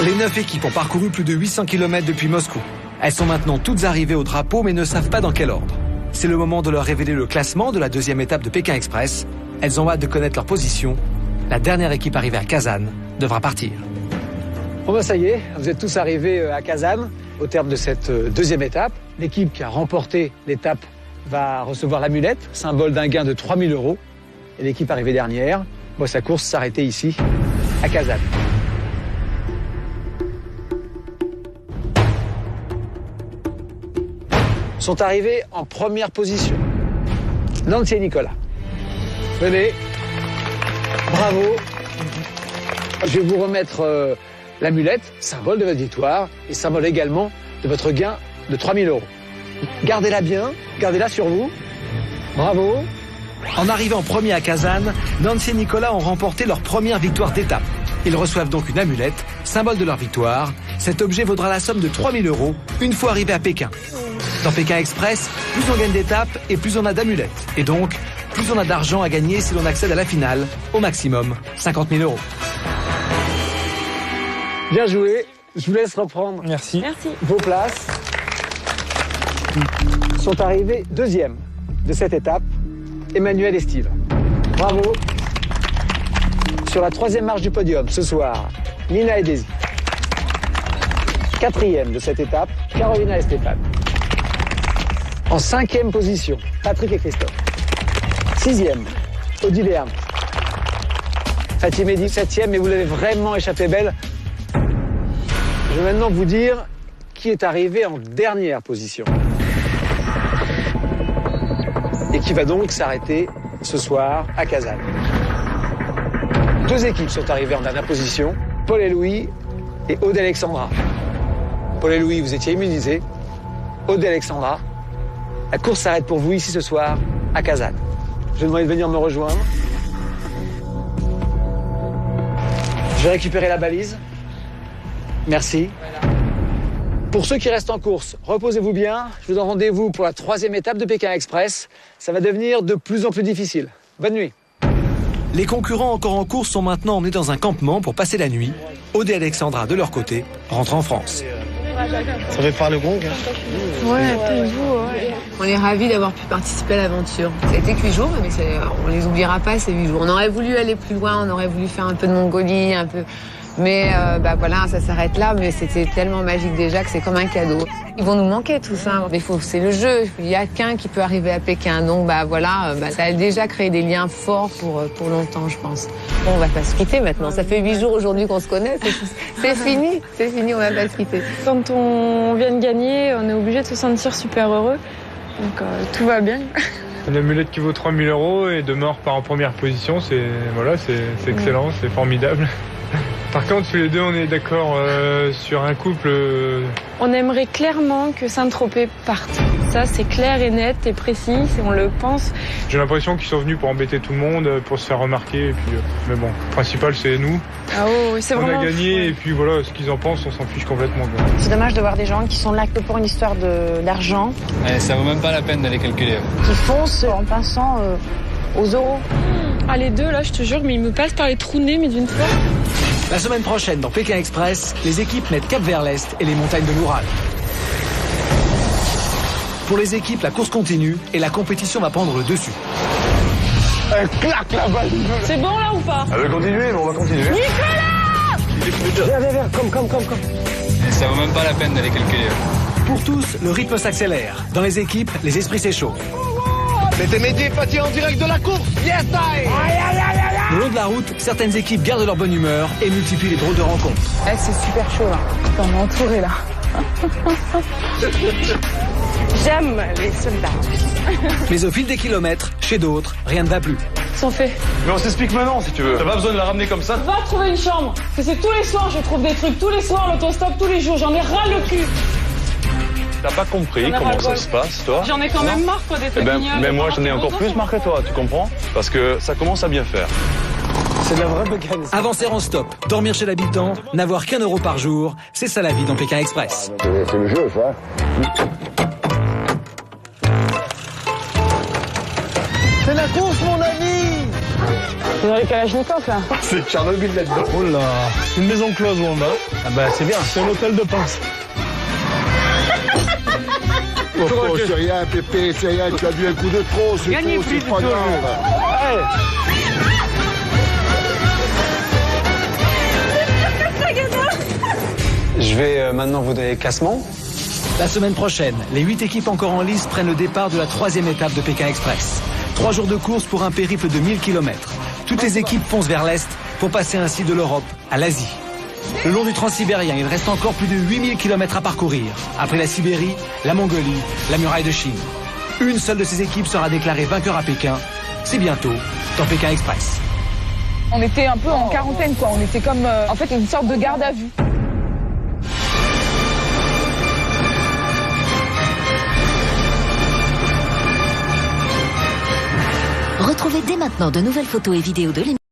Les 9 équipes ont parcouru plus de 800 km depuis Moscou. Elles sont maintenant toutes arrivées au drapeau mais ne savent pas dans quel ordre. C'est le moment de leur révéler le classement de la deuxième étape de Pékin Express. Elles ont hâte de connaître leur position. La dernière équipe arrivée à Kazan devra partir. Bon ben ça y est, vous êtes tous arrivés à Kazan, au terme de cette deuxième étape. L'équipe qui a remporté l'étape va recevoir l'amulette, symbole d'un gain de 3 000 €. Et l'équipe arrivée dernière voit sa course s'arrêter ici, à Kazan. Sont arrivés en première position Nancy et Nicolas. Venez. Bravo. Je vais vous remettre l'amulette, symbole de votre victoire, et symbole également de votre gain de 3 000 €. Gardez-la bien, gardez-la sur vous. Bravo. En arrivant premier à Kazan, Nancy et Nicolas ont remporté leur première victoire d'étape. Ils reçoivent donc une amulette, symbole de leur victoire. Cet objet vaudra la somme de 3 000 € une fois arrivé à Pékin. Dans Pékin Express, plus on gagne d'étapes et plus on a d'amulettes. Et donc, plus on a d'argent à gagner si l'on accède à la finale, au maximum 50 000 €. Bien joué. Je vous laisse reprendre Merci. vos places. Sont arrivés deuxième de cette étape, Emmanuel et Steve. Bravo. Sur la troisième marche du podium, ce soir, Nina et Daisy. Quatrième de cette étape, Carolina et Stéphane. En cinquième position, Patrick et Christophe. Sixième, Odile et Arnaud. Fatima dit septième, mais vous l'avez vraiment échappé belle. Je vais maintenant vous dire qui est arrivé en dernière position. Et qui va donc s'arrêter ce soir à Kazan. Deux équipes sont arrivées en dernière position, Paul et Louis et Aude et Alexandra. Paul et Louis, vous étiez immunisés. Aude et Alexandra, la course s'arrête pour vous ici ce soir à Kazan. Je vais demander de venir me rejoindre. Je vais récupérer la balise. Merci. Pour ceux qui restent en course, reposez-vous bien. Je vous donne rendez-vous pour la troisième étape de Pékin Express. Ça va devenir de plus en plus difficile. Bonne nuit. Les concurrents encore en course sont maintenant emmenés dans un campement pour passer la nuit. Aude et Alexandra, de leur côté, rentrent en France. Ça fait par le gong. Ouais, on est ravis d'avoir pu participer à l'aventure. Ça a été que 8 jours, mais on les oubliera pas ces 8 jours. On aurait voulu aller plus loin, on aurait voulu faire un peu de Mongolie, un peu... Mais voilà, ça s'arrête là, mais c'était tellement magique déjà que c'est comme un cadeau. Ils vont nous manquer tout ça, mais c'est le jeu, il n'y a qu'un qui peut arriver à Pékin, donc voilà, ça a déjà créé des liens forts pour longtemps, je pense. Bon, on va pas se quitter maintenant, ça fait 8 jours aujourd'hui qu'on se connaît, c'est fini, on va pas se quitter. Quand on vient de gagner, on est obligé de se sentir super heureux, donc tout va bien. Une amulette qui vaut 3 000 € et de mort par en première position, c'est excellent, c'est formidable. Par contre, tous les deux, on est d'accord sur un couple. On aimerait clairement que Saint-Tropez parte. Ça, c'est clair et net et précis, on le pense. J'ai l'impression qu'ils sont venus pour embêter tout le monde, pour se faire remarquer. Et puis, mais bon, le principal, c'est nous. Ah oh, c'est vraiment... On a gagné et puis voilà, ce qu'ils en pensent, on s'en fiche complètement. C'est dommage de voir des gens qui sont là que pour une histoire d'argent. Ça vaut même pas la peine d'aller calculer. Qui foncent en pensant aux euros. Ah, les deux, là, je te jure, mais ils me passent par les trous de nez, mais d'une fois. La semaine prochaine, dans Pékin Express, les équipes mettent cap vers l'Est et les montagnes de l'Oural. Pour les équipes, la course continue et la compétition va prendre le dessus. Elle claque la balle. C'est bon là ou pas? Elle veut continuer, mais on va continuer. Nicolas! Viens, comme. Ça vaut même pas la peine d'aller calculer. Pour tous, le rythme s'accélère. Dans les équipes, les esprits s'échauffent. C'était Mehdi Fatih en direct de la course. Yes, I. Le long de la route, certaines équipes gardent leur bonne humeur et multiplient les drôles de rencontres. Eh, c'est super chaud là. On est entouré là. J'aime les soldats. Mais au fil des kilomètres, chez d'autres, rien ne va plus. Ils sont faits. Mais on s'explique maintenant si tu veux. T'as pas besoin de la ramener comme ça. Va trouver une chambre. Parce que c'est tous les soirs, je trouve des trucs. Tous les soirs, l'autostop, tous les jours. J'en ai ras le cul. T'as pas compris comment ça se passe, toi? J'en ai quand même marre, toi, des trucs ignobles. Mais moi, j'en ai encore plus marre que toi, tu comprends? Parce que ça commence à bien faire. C'est de la vraie mécanique. Avancer en stop, dormir chez l'habitant, n'avoir qu'1 euro par jour, c'est ça la vie dans Pékin Express. C'est le jeu, ça. C'est la course, mon ami. C'est dans les Kalachnikov, là. C'est Tchernobyl là-dedans. Oh là, c'est une maison close où on va. Ah bah c'est bien, c'est un hôtel de pince. Oh, c'est rien, Pépé, c'est rien, tu as bu un coup de trop, c'est tout, c'est pas grave. Je vais maintenant vous donner le classement. La semaine prochaine, les 8 équipes encore en lice prennent le départ de la 3e étape de Pékin Express. 3 jours de course pour un périple de 1000 km. Toutes les équipes foncent vers l'Est pour passer ainsi de l'Europe à l'Asie. Le long du Transsibérien, il reste encore plus de 8000 km à parcourir. Après la Sibérie, la Mongolie, la muraille de Chine. Une seule de ces équipes sera déclarée vainqueur à Pékin. C'est bientôt dans Pékin Express. On était un peu en quarantaine, quoi. On était comme, en fait, une sorte de garde à vue. Retrouvez dès maintenant de nouvelles photos et vidéos de l'émission